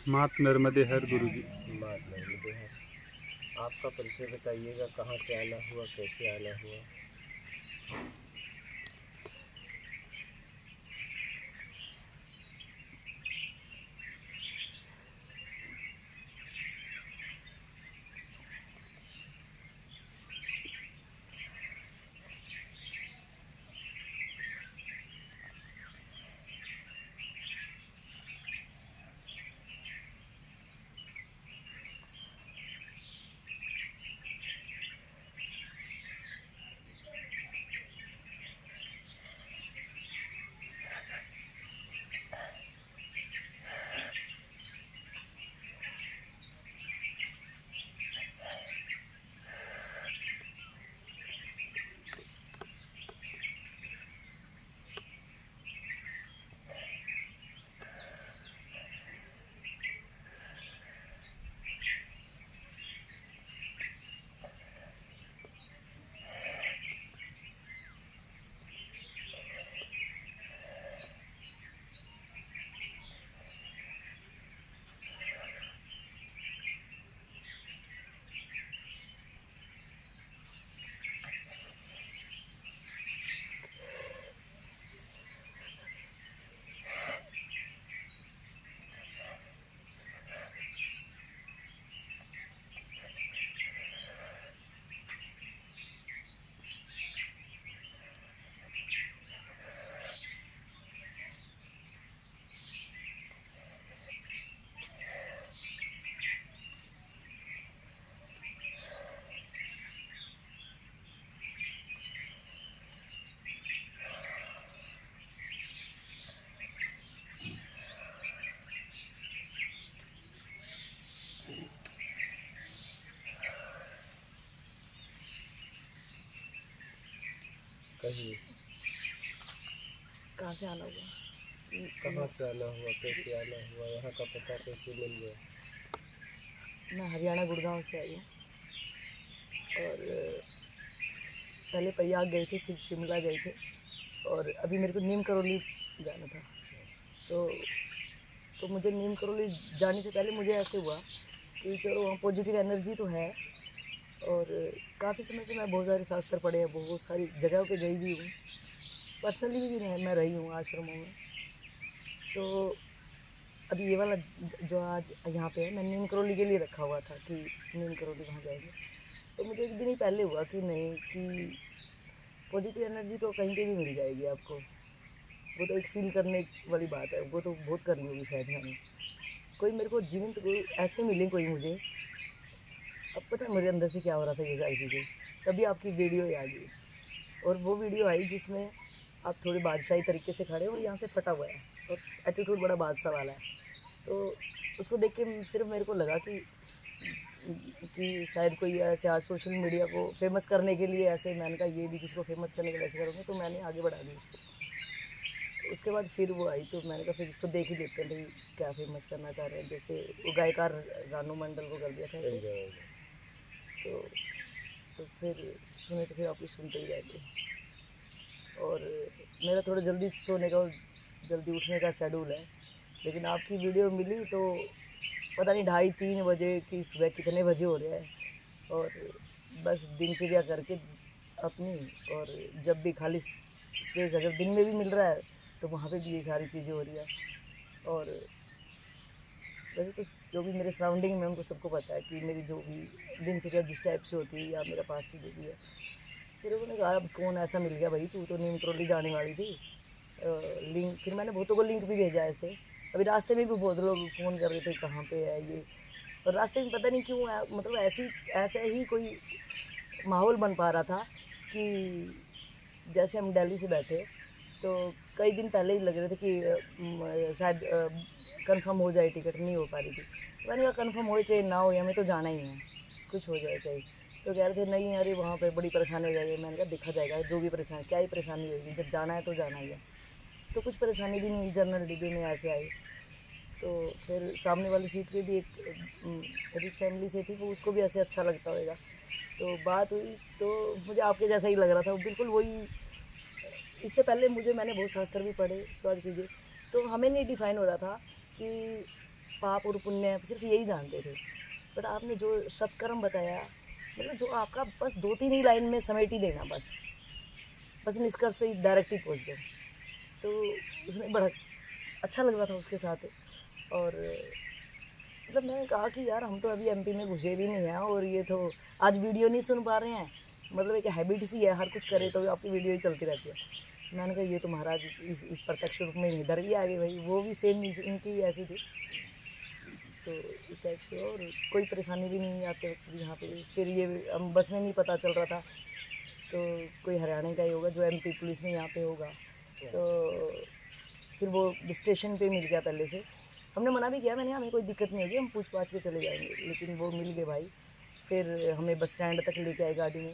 मात नर्मदे हर गुरुजी। मात नर्मदे हर। आपका परिचय बताइएगा, कहाँ से आना हुआ, कैसे आना हुआ? कहिए, कहाँ से आना हुआ? कहाँ से आना हुआ, कैसे आना हुआ, यहाँ का पता कैसे मिल गया? मैं हरियाणा गुड़गांव से आई हूँ और पहले प्रयाग गए थे, फिर शिमला गए थे और अभी मेरे को नीम करौली जाना था। तो मुझे नीम करौली जाने से पहले मुझे ऐसे हुआ कि चलो वहाँ पॉजिटिव एनर्जी तो है और काफ़ी समय से मैं बहुत सारे शास्त्र पढ़े हैं, बहुत सारी जगहों पे गई भी हूँ, पर्सनली भी मैं रही हूँ आश्रमों में। तो अभी ये वाला जो आज यहाँ पे है, मैं नीम करौली के लिए रखा हुआ था कि नीम करौली वहाँ जाएंगे। तो मुझे एक दिन ही पहले हुआ कि नहीं, कि पॉजिटिव एनर्जी तो कहीं पे भी मिल जाएगी आपको, वो तो एक फील करने वाली बात है, वो तो बहुत करनी होगी शायद मैंने। कोई मेरे को जीवंत कोई ऐसे मिले कोई मुझे, अब पता है मेरे अंदर से क्या हो रहा था ये सारी चीज़ें, तभी आपकी वीडियो आ गई। और वो वीडियो आई जिसमें आप थोड़े बादशाही तरीके से खड़े और यहाँ से फटा हुआ है और एटीट्यूड बड़ा बादशाह वाला है। तो उसको देख के सिर्फ मेरे को लगा कि शायद कोई ऐसे आज सोशल मीडिया को फेमस करने के लिए ऐसे, मैंने कहा ये भी किसी को फेमस करने के लिए ऐसे करूँगा, तो मैंने आगे बढ़ा दी उसको। तो उसके बाद फिर वो आई तो मैंने कहा फिर इसको देख ही लेते हैं भाई क्या फेमस करना चाह रहे हैं। जैसे वो गायकार रानू मंडल को कर दिया था ऐसे। तो फिर सुने तो फिर आप सुनते ही रहते। और मेरा थोड़ा जल्दी सोने का और जल्दी उठने का शेड्यूल है, लेकिन आपकी वीडियो मिली तो पता नहीं 2:30-3 बजे की सुबह कितने बजे हो रहे हैं, और बस दिनचर्या करके अपनी, और जब भी खाली स्पेस अगर दिन में भी मिल रहा है तो वहाँ पे भी ये सारी चीज़ें हो रही है। और वैसे तो जो भी मेरे सराउंडिंग में उनको सबको पता है कि मेरी जो भी दिनचर्या जिस टाइप से होती है या मेरा पास्ट जो भी है। फिर उन्होंने कहा अब कौन ऐसा मिल गया भाई, तू तो नीम करौली जाने वाली थी। लिंक फिर मैंने बहुतों को लिंक भी भेजा ऐसे। अभी रास्ते में भी बहुत लोग फ़ोन कर रहे थे कहाँ पे है ये, और रास्ते में पता नहीं क्यों मतलब ऐसा ही कोई माहौल बन पा रहा था कि जैसे हम दिल्ली से बैठे तो कई दिन पहले ही लग रहे थे कि शायद कंफर्म हो जाए, टिकट नहीं हो पा रही थी। तो मैंने कहा कंफर्म हो चाहे ना हो, हमें तो जाना ही है, कुछ हो जाए चाहे। तो कह रहे थे नहीं अरे वहाँ पे बड़ी परेशानी हो जाएगी। मैंने कहा देखा जाएगा, जो भी परेशानी, क्या ही परेशानी होगी, जब जाना है तो जाना ही है। तो कुछ परेशानी भी नहीं हुई, जनरल डिब्बे में ऐसे आए। तो फिर सामने वाली सीट पे भी एक रिच फैमिली से थी, वो उसको भी ऐसे अच्छा लगता होगा। तो बात हुई तो मुझे आपके जैसा ही लग रहा था, बिल्कुल वही। इससे पहले मैंने बहुत शास्त्र भी पढ़े, सारी चीज़ें, तो हमें नहीं डिफ़ाइन हो रहा था कि पाप और पुण्य सिर्फ यही जानते थे। बट आपने जो सत्कर्म बताया, मतलब जो आपका बस 2-3 ही लाइन में समेट ही देना, बस निष्कर्ष पे डायरेक्ट ही पहुँच गए। तो उसने बड़ा अच्छा लग रहा था उसके साथ। और मतलब मैंने कहा कि यार हम तो अभी एमपी में घुसे भी नहीं हैं और ये तो आज वीडियो नहीं सुन पा रहे हैं, मतलब एक हैबिट सी है, हर कुछ करे तो आपकी वीडियो ही चलती रहती है। मैंने कहा ये तो महाराज इस प्रत्यक्ष रूप में इधर ही आ गए भाई, वो भी सेम इनकी ऐसी थी। तो इस टाइप से और कोई परेशानी भी नहीं आते वक्त यहाँ पे। फिर ये हम बस में नहीं पता चल रहा था, तो कोई हरियाणा का ही होगा जो एमपी पुलिस में यहाँ पे होगा। तो फिर वो स्टेशन पे मिल गया पहले से। हमने मना भी किया, मैंने हमें कोई दिक्कत नहीं होगी, हम पूछ पाछ के चले जाएंगे, लेकिन वो मिल गए भाई। फिर हमें बस स्टैंड तक लेके आए गाड़ी में।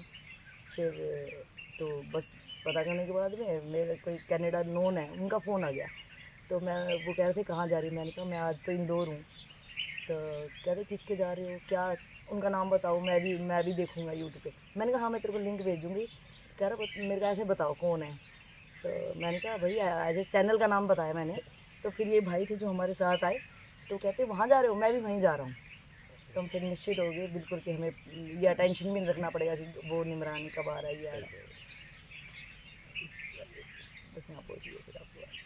फिर तो बस पता करने के बाद में मेरे कोई कनाडा नोन है, उनका फ़ोन आ गया। तो मैं वो कह रहे थे कहाँ जा रही, मैंने कहा मैं आज तो इंदौर हूँ। तो कह रहे किसके जा रहे हो, क्या उनका नाम बताओ, मैं भी देखूँगा यूट्यूब पे। मैंने कहा हाँ मैं तेरे को लिंक भेजूँगी। कह रहा मेरे को ऐसे बताओ कौन है। तो मैंने कहा भाई एज ए चैनल का नाम बताया मैंने। तो फिर ये भाई थे जो हमारे साथ आए, तो कहते वहाँ जा रहे हो, मैं भी वहीं जा रहा हूँ। तो हम फिर निश्चित हो गए बिल्कुल कि हमें ये अटेंशन भी नहीं रखना पड़ेगा कि वो निमरानी कब आ रहा है, ये आ रहा है। बस यहाँ पहुँच गए फिर आपके पास।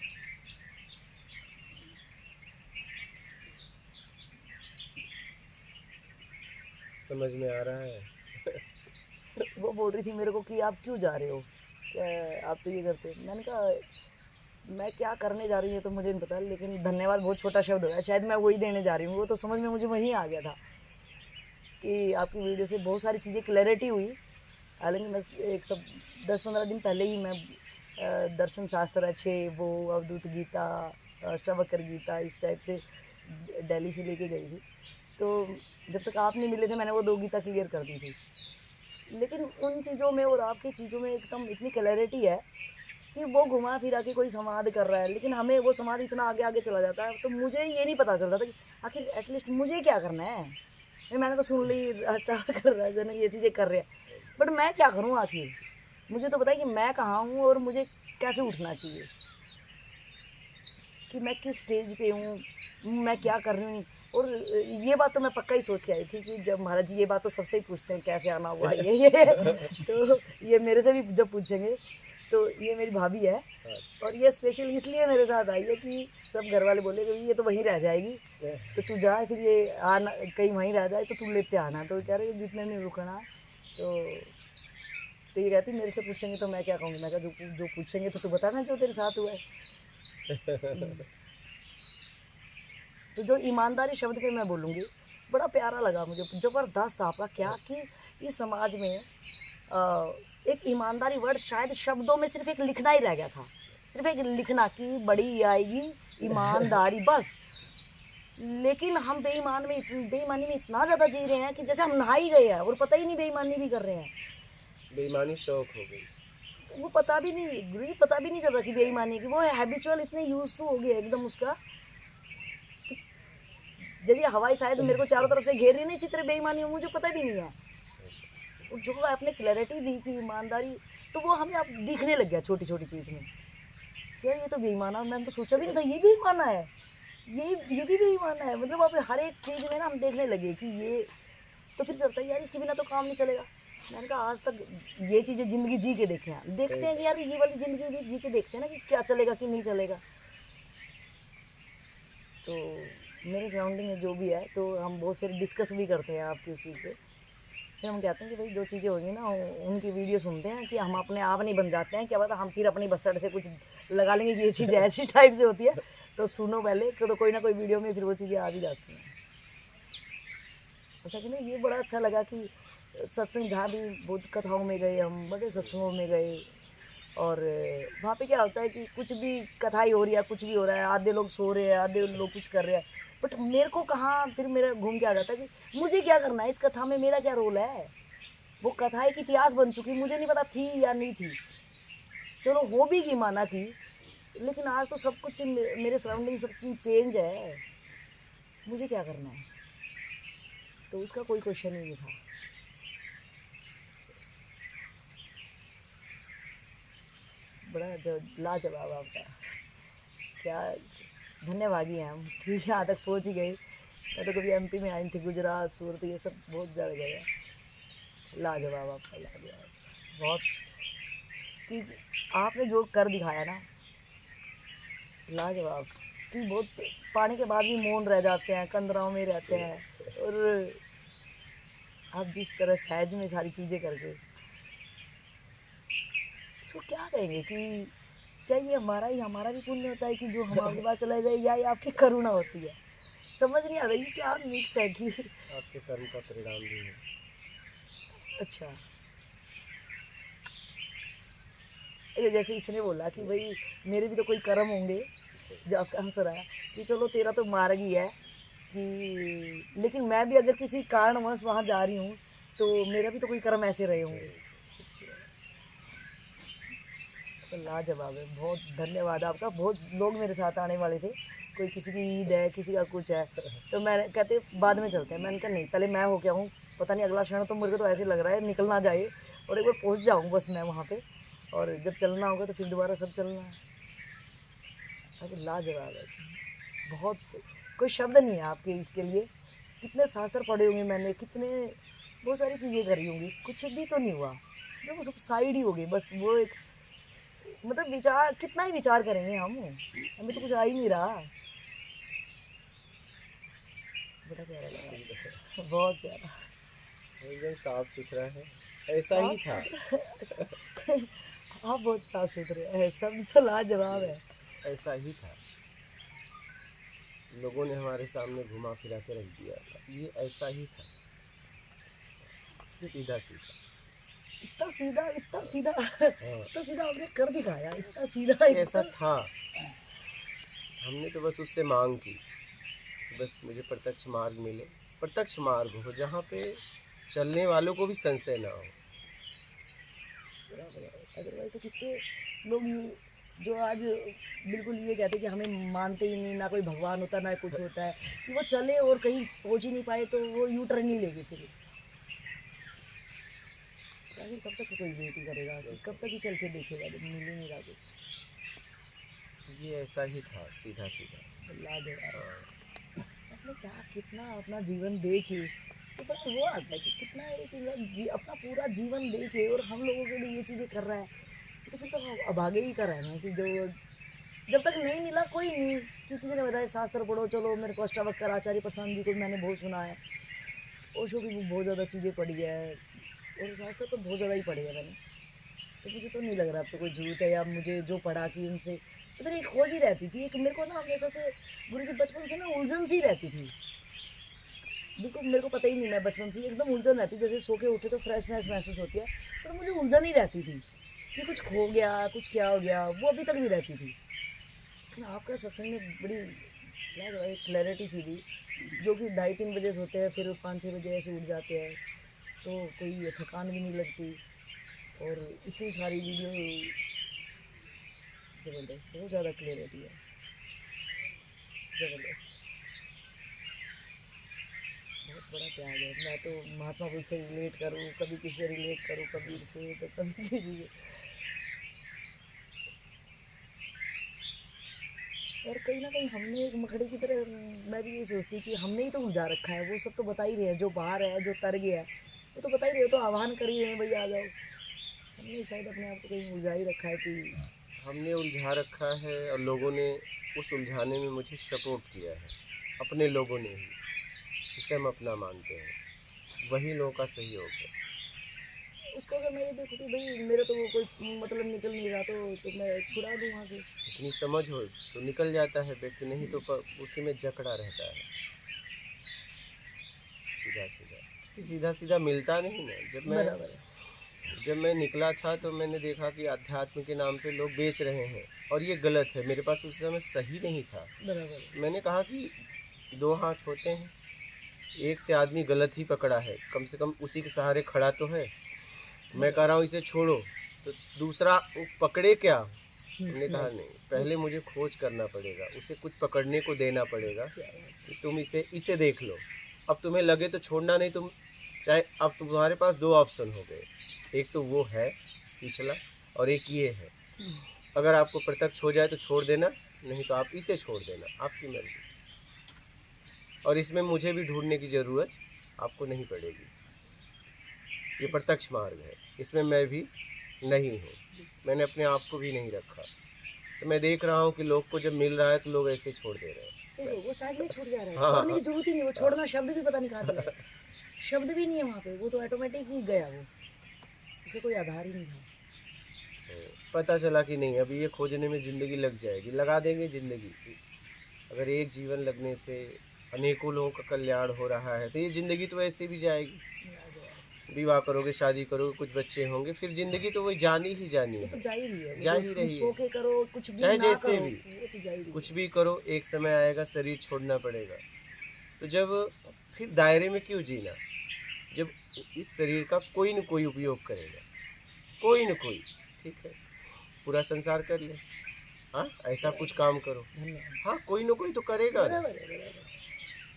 समझ में आ रहा है। वो बोल रही थी मेरे को कि आप क्यों जा रहे हो, क्या आप तो ये करते। मैंने कहा मैं क्या करने जा रही हूँ तो मुझे नहीं पता, लेकिन धन्यवाद बहुत छोटा शब्द होगा, शायद मैं वही देने जा रही हूँ। वो तो समझ में मुझे वहीं आ गया था कि आपकी वीडियो से बहुत सारी चीज़ें क्लैरिटी हुई। हालांकि मैं एक सब 10-15 दिन पहले ही मैं दर्शन शास्त्र अच्छे, वो अवधूत गीता, अष्टावक्र गीता, इस टाइप से दिल्ली से लेके गई थी। तो जब तक आप नहीं मिले थे मैंने वो 2 गीता क्लियर कर दी थी। लेकिन उन चीज़ों में और आपकी चीज़ों में एकदम इतनी क्लैरिटी है कि वो घुमा फिरा के कोई संवाद कर रहा है, लेकिन हमें वो संवाद इतना आगे आगे चला जाता है। तो मुझे ये नहीं पता चलता था कि आखिर एटलीस्ट मुझे क्या करना है। मैंने तो सुन ली अष्टावक्र कर रहा है जन, ये चीज़ें कर रहे हैं, बट मैं क्या करूँ आखिर। मुझे तो पता है कि मैं कहाँ हूँ और मुझे कैसे उठना चाहिए, कि मैं किस स्टेज पे हूँ, मैं क्या कर रही हूँ। और ये बात तो मैं पक्का ही सोच के आई थी कि जब महाराज जी ये बात तो सबसे ही पूछते हैं कैसे आना हुआ ये तो ये मेरे से भी जब पूछेंगे। तो ये मेरी भाभी है और ये स्पेशल इसलिए मेरे साथ आई है कि सब घर वाले बोले कि ये तो वहीं रह जाएगी, तो तू जाए फिर ये आना कहीं वहीं रह जाए तो तू लेते आना। तो कह रहे जितने नहीं रुकना। तो ये कहती मेरे से पूछेंगे तो मैं क्या कहूँगी। मैं कहा जो पूछेंगे तो तू बताना जो तेरे साथ हुआ है। तो जो ईमानदारी शब्द पे मैं बोलूँगी, बड़ा प्यारा लगा मुझे, ज़बरदस्त आपका क्या कि इस समाज में एक ईमानदारी वर्ड शायद शब्दों में सिर्फ एक लिखना ही रह गया था, सिर्फ एक लिखना कि बड़ी आएगी ईमानदारी बस। लेकिन हम बेईमानी में इतना ज़्यादा जी रहे हैं कि जैसे हम नहा ही गए हैं और पता ही नहीं बेईमानी भी कर रहे हैं। बेईमानी शौक हो गई, वो पता भी नहीं चल रहा कि बेईमानी की, वो हैबिचुअल इतने यूज टू हो गया एकदम उसका। जैसे हवाई शायद मेरे को चारों तरफ से घेर रही नहीं, इसी तरह बेईमानी मुझे पता भी नहीं है। जो आपने क्लैरिटी दी कि ईमानदारी, तो वो हमें अब दिखने लग गया छोटी छोटी चीज़ में। यार ये तो बेईमाना, मैंने तो सोचा भी नहीं था ये बेईमाना है, ये भी बेईमाना है। मतलब अब हर एक चीज़ में ना हम देखने लगे कि ये तो फिर चलता है यार, इसके बिना तो काम नहीं चलेगा। मैंने कहा आज तक ये चीज़ें ज़िंदगी जी के देखते हैं कि यार ये वाली ज़िंदगी भी जी के देखते हैं ना कि क्या चलेगा कि नहीं चलेगा। तो मेरे सराउंडिंग में जो भी है तो हम बहुत फिर डिस्कस भी करते हैं आपकी उस चीज़ पे। फिर हम कहते हैं कि भाई जो चीज़ें होंगी ना उनकी वीडियो सुनते हैं कि हम अपने आप नहीं बन जाते हैं, क्या पता हम फिर अपनी बसड़ से कुछ लगा लेंगे कि ये चीज़ ऐसी टाइप से होती है। तो सुनो पहले तो कोई ना कोई वीडियो में फिर वो चीज़ें आ भी जाती हैं। ऐसा कि नहीं, ये बड़ा अच्छा लगा कि सत्संग जहाँ भी बहुत कथाओं में गए, हम बड़े सत्संगों में गए और वहाँ पे क्या होता है कि कुछ भी कथाई हो रही है, कुछ भी हो रहा है, आधे लोग सो रहे हैं, आधे लोग कुछ कर रहे हैं, बट मेरे को कहाँ फिर मेरा घूम के आ जाता है कि मुझे क्या करना है इस कथा में, मेरा क्या रोल है। वो कथा एक इतिहास बन चुकी, मुझे नहीं पता थी या नहीं थी, चलो हो भी की माना थी, लेकिन आज तो सब कुछ मेरे सराउंडिंग सब चीज़ चेंज है, मुझे क्या करना है। तो उसका कोई क्वेश्चन ही नहीं था। बड़ा लाजवाब आपका, क्या धन्यवादी हैं हम कि यहाँ तक पहुँच ही गए। मैं तो कभी एमपी में आई थी, गुजरात, सूरत, ये सब बहुत ज़्यादा गया। लाजवाब आपका, लाजवाब। बहुत कि आपने जो कर दिखाया ना, लाजवाब। कि बहुत पानी के बाद भी मौन रह जाते हैं, कंदराओं में रहते हैं, और आप जिस तरह सहज में सारी चीज़ें करके, इसको क्या कहेंगे कि क्या ये हमारा भी पुण्य होता है कि जो हम आपके पास चला जाए, या ये आपकी करुणा होती है? समझ नहीं आ रही कि क्या मिक्स है कि आपके कर्म का परिणाम भी है। अच्छा, ये जैसे इसने बोला कि भाई मेरे भी तो कोई कर्म होंगे, जो आपका आंसर आया कि चलो तेरा तो मार्ग ही है कि, लेकिन मैं भी अगर किसी कारणवश वहाँ जा रही हूँ तो मेरा भी तो कोई कर्म ऐसे रहे होंगे। तो लाजवाब है, बहुत धन्यवाद आपका। बहुत लोग मेरे साथ आने वाले थे, कोई किसी की ईद है, किसी का कुछ है, तो मैंने कहते बाद में चलते हैं। मैंने कहा नहीं, पहले मैं हो क्या हूँ, पता नहीं अगला क्षण तो मेरे को तो ऐसे लग रहा है निकल ना जाए, और एक बार पहुँच जाऊँ बस मैं वहाँ पे, और जब चलना होगा तो फिर दोबारा सब चलना है। अरे लाजवाब है, बहुत, कोई शब्द नहीं है आपके इसके लिए। कितने शास्त्र पढ़े होंगे मैंने, कितने, बहुत सारी चीज़ें करी होंगी, कुछ भी तो नहीं हुआ, जो वो सब साइड ही हो गई बस। वो एक मतलब विचार, कितना ही विचार करेंगे हम, हमें तो कुछ आ ही नहीं रहा। बड़ा प्यारा लगा, बहुत प्यारा, एकदम साफ सुथरा है, ऐसा ही था। आप बहुत साफ सुथरे हैं, शब्द तो लाजवाब है। ऐसा ही था, लोगों ने हमारे सामने घुमा फिरा के रख दिया था, ये ऐसा ही था, सीधा सीधा। इतना सीधा, इतना सीधा, हाँ, इतना सीधा आपने कर दिखाया, इतना सीधा, ऐसा था। हमने तो बस उससे मांग की, बस मुझे प्रत्यक्ष मार्ग मिले, प्रत्यक्ष मार्ग हो जहाँ पे चलने वालों को भी संशय ना हो। अदरवाइज तो कितने लोग ये जो आज बिल्कुल ये कहते हैं कि हमें मानते ही नहीं, ना कोई भगवान होता ना कुछ होता है, कि वो चले और कहीं पहुंच ही नहीं पाए तो वो यू टर्न ही लेंगे फिर। आखिर कब तक कोई वेट करेगा, कब तक ही चल के देखेगा जब मिल ही नहीं रहा कुछ। ये ऐसा ही था, सीधा सीधा। लाजवाब। आपने क्या कितना अपना जीवन दे के, तो बड़ा वो आता है कि कितना एक इंसान अपना पूरा जीवन दे के और हम लोगों के लिए ये चीज़ें कर रहा है, तो फिर तो अभागे ही कर रहा है ना। कि जो जब तक नहीं मिला कोई नहीं, कि किसी ने बताया शास्त्र पढ़ो, चलो मेरे को अष्टावक्र आचार्य प्रशांत जी को मैंने बहुत सुना है, ओशो की भी बहुत ज़्यादा चीज़ें पढ़ी है, और शास्त्र तो बहुत ज़्यादा ही पढ़े है मैंने। तो मुझे तो नहीं लग रहा अब तो कोई जरूरत है, या मुझे जो पढ़ा कि उनसे मतलब एक खोज ही रहती थी, एक मेरे को ना हमेशा से गुरु जी बचपन से ना उलझन सी रहती थी। बिल्कुल मेरे को पता ही नहीं, मैं बचपन से एकदम उलझन रहती, जैसे सो के उठे तो फ्रेशनेस महसूस होती है, पर मुझे उलझन ही रहती थी कि कुछ खो गया, कुछ क्या हो गया, वो अभी तक भी रहती थी। लेकिन आपका सत्संग में बड़ी एक क्लैरिटी सी थी, जो कि 2:30-3 बजे सोते हैं, फिर 5-6 बजे ऐसे उठ जाते हैं, तो कोई थकान भी नहीं लगती, और इतनी सारी वीडियो ज़बरदस्त, बहुत ज़्यादा क्लियरिटी है, ज़बरदस्त, बहुत बड़ा त्याग है। मैं तो महात्मा बुद्ध से रिलेट करूँ, कभी किसी से रिलेट करूँ, कबीर से, तो कभी किसी से, और कहीं ना कहीं हमने एक मकड़ी की तरह, मैं भी ये सोचती हूँ कि हमने ही तो उलझा रखा है। वो सब तो बता ही रहे हैं, जो बाहर है, जो तर गया है, वो तो बता ही रहे हो, तो आह्वान कर ही रहे हैं भाई आ जाओ। हमने शायद अपने आप को कहीं उलझा ही रखा है कि हमने उलझा रखा है, और लोगों ने उस उलझाने में मुझे सपोर्ट किया है, अपने लोगों ने ही, जिसे हम अपना मानते हैं, वही लोगों का सहयोग है। उसको अगर मैं ये देखूँ कि भाई मेरा तो वो कोई मतलब निकल नहीं रहा, तो मैं छुड़ा दूँ वहाँ से। इतनी समझ हो तो निकल जाता है व्यक्ति, नहीं तो उसी में जकड़ा रहता है, सीधा सीधा। सीधा सीधा मिलता नहीं ना। बराबर है, जब मैं निकला था तो मैंने देखा कि अध्यात्म के नाम पे लोग बेच रहे हैं, और ये गलत है। मेरे पास उस समय सही नहीं था। बराबर है। मैंने कहा कि 2 हाथ होते हैं, एक से आदमी गलत ही पकड़ा है, कम से कम उसी के सहारे खड़ा तो है। मैं कह रहा हूँ इसे छोड़ो, तो दूसरा वो पकड़े क्या? हमने कहा नहीं, पहले मुझे खोज करना पड़ेगा, उसे कुछ पकड़ने को देना पड़ेगा कि तुम इसे देख लो। अब तुम्हें लगे तो छोड़ना, नहीं तुम चाहे, अब तुम्हारे पास 2 ऑप्शन हो गए, एक तो वो है पिछला, और एक ये है। अगर आपको प्रत्यक्ष हो जाए तो छोड़ देना, नहीं तो आप इसे छोड़ देना, आपकी मर्जी। और इसमें मुझे भी ढूंढने की ज़रूरत आपको नहीं पड़ेगी। ये प्रत्यक्ष मार्ग है, इसमें मैं भी नहीं हूँ, मैंने अपने आप को भी नहीं रखा। तो मैं देख रहा हूँ कि लोग को जब मिल रहा है तो लोग ऐसे ही छोड़ दे रहे हैं। देखो वो सहज में छूट जा रहा है, हाँ, छोड़ने की जरूरत ही नहीं, वो छोड़ना शब्द भी पता नहीं कहाँ चला, शब्द भी नहीं है वहाँ पे, वो तो ऑटोमेटिक ही गया, वो उसका कोई आधार ही नहीं था। पता चला कि नहीं, अभी ये खोजने में ज़िंदगी लग जाएगी, लगा देंगे ज़िंदगी। अगर एक जीवन लगने से अनेकों लोगों का कल्याण हो रहा है तो ये ज़िंदगी तो ऐसे भी जाएगी। विवाह करोगे, शादी करोगे, कुछ बच्चे होंगे, फिर ज़िंदगी तो वही जानी ही जानी वो तो है, जा ही रही है, जा वो ही तो रही सो है। के करो कुछ भी चाहे ना जैसे करो, भी, वो तो जा ही रही कुछ भी करो, एक समय आएगा शरीर छोड़ना पड़ेगा। तो जब फिर दायरे में क्यों जीना, जब इस शरीर का कोई न कोई उपयोग करेगा, कोई न कोई, ठीक है, पूरा संसार कर ले, हाँ ऐसा कुछ काम करो, है। धन्यवाद। हाँ कोई न कोई तो करेगा ना, बराबर है, बराबर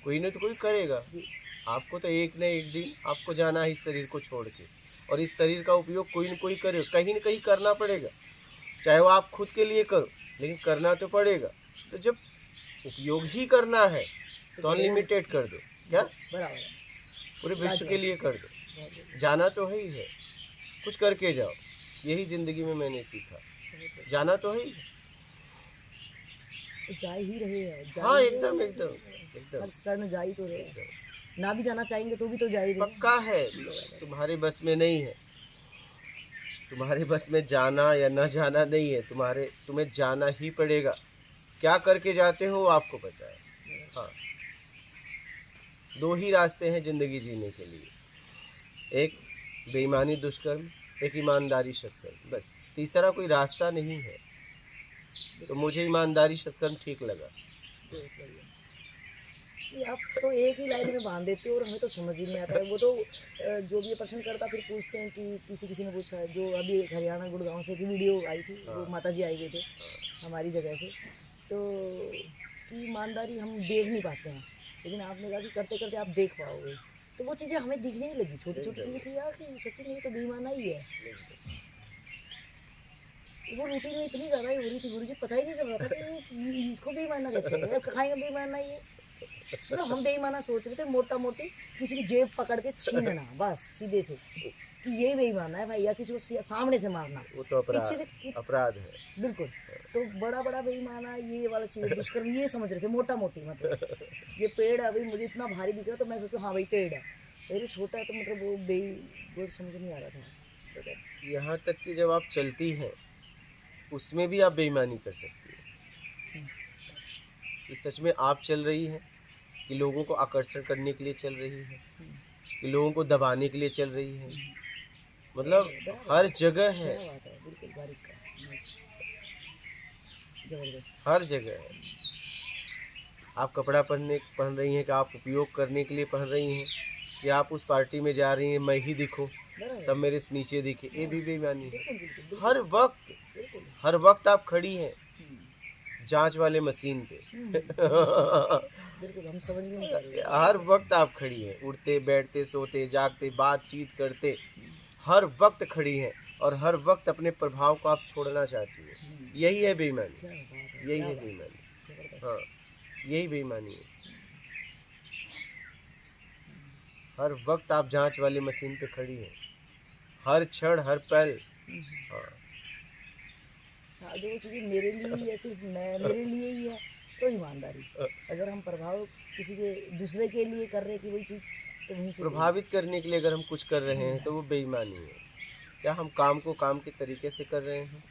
कोई न तो कोई करेगा। जी। आपको तो एक न एक दिन आपको जाना है इस शरीर को छोड़ के, और इस शरीर का उपयोग कोई न कोई करे, कहीं न कहीं करना पड़ेगा, चाहे वो आप खुद के लिए करो, लेकिन करना तो पड़ेगा। तो जब उपयोग ही करना है तो अनलिमिटेड कर दो, क्या बराबर है, पूरे विश्व के लिए कर दो, बहुत बढ़िया, जाना तो है ही है, कुछ करके जाओ। यही ज़िंदगी में मैंने सीखा, जाना तो है ही है। वो जा ही रहे हैं, जा हाँ ही एकदम रहे एकदम हैं। एकदम हर क्षण जा ही तो रहे हैं। एकदम ना भी जाना चाहेंगे तो भी तो जा ही रहे हैं। पक्का है, तुम्हारे बस में नहीं है, तुम्हारे बस में जाना या न जाना नहीं है, तुम्हें जाना ही पड़ेगा। क्या करके जाते हो वो आपको पता है। हाँ, दो ही रास्ते हैं ज़िंदगी जीने के लिए, एक बेईमानी दुष्कर्म, एक ईमानदारी सत्कर्म, बस तीसरा कोई रास्ता नहीं है। तो मुझे ईमानदारी सत्कर्म ठीक लगा। बहुत बढ़िया। ये आप तो एक ही लाइन में बांध देते हो और हमें तो समझ ही नहीं आता है। वो तो जो भी ये प्रश्न करता फिर पूछते हैं कि किसी ने पूछा है, जो अभी एक हरियाणा गुड़गांव से की वीडियो आई थी, वो माता जी आई हुए थे हमारी जगह से, तो कि ईमानदारी हम देख नहीं पाते हैं, लेकिन आपने कहा कि करते करते आप देख पाओगे। तो वो चीज़ें हमें दिखने ही लगी, छोटी छोटी चीज़ें कि यार कि सच्ची में ये तो बेईमाना ही है। वो रूटीन में इतनी ज़्यादा ही हो रही थी गुरुजी, पता ही नहीं चल रहा था कि ये इसको बेईमाना कहते हैं, यार खाएंगे बेईमाना ये। मतलब हम बेईमाना सोच रहे थे, मोटा मोटी किसी की जेब पकड़ के छीनना, बस सीधे से कि ये बेईमाना है भाई, या किसी को सामने से मारना, वो तो पीछे से अपराध है। बिल्कुल। तो बड़ा बड़ा बेईमाना ये वाला चीज़ दुष्कर्म ये समझ रहे थे मोटा मोटी, मतलब ये पेड़ है भाई, मुझे इतना भारी दिख रहा तो मैं सोचूं हाँ भाई पेड़ है, अरे छोटा है तो मतलब वो समझ नहीं आ रहा था। यहाँ तक कि जब आप चलती हैं उसमें भी आप बेईमानी कर सकती हैं कि सच में आप चल रही हैं, कि लोगों को आकर्षण करने के लिए चल रही है, कि लोगों को दबाने के लिए चल रही है, मतलब हर जगह है, क्या बात है, बिल्कुल बारीक का, जबरदस्त, हर जगह है। आप कपड़ा पहन रही हैं कि आप उपयोग करने के लिए पहन रही हैं, कि आप उस पार्टी में जा रही हैं मैं ही दिखूं, सब मेरे से नीचे दिखे, ये भी बेईमानी है। बिल्कुल बिल्कुल हर वक्त बिल्कुल। हर वक्त आप खड़ी हैं जांच वाले मशीन पे बिल्कुल हम समझ भी नहीं पा रहे। हर वक्त आप खड़ी हैं, उठते बैठते सोते जागते बातचीत करते, हर वक्त खड़ी हैं और हर वक्त अपने प्रभाव को आप छोड़ना चाहती हैं। यही है बेईमानी, क्या बात है, यही क्या है बात है, बेईमानी। जबरदस्त। हाँ, यही बेईमानी है। हर वक्त आप जांच वाली मशीन पे खड़ी हैं, हर क्षण हर पल। हाँ, हाँ, जो चीज़ें मेरे लिए ही है, सिर्फ मेरे लिए ही है तो ईमानदारी। अगर हम प्रभाव किसी के दूसरे के लिए कर रहे हैं कि वही चीज़, तो वहीं से प्रभावित करने के लिए अगर हम कुछ कर रहे हैं तो वो बेईमानी है। क्या हम काम को काम के तरीके से कर रहे हैं,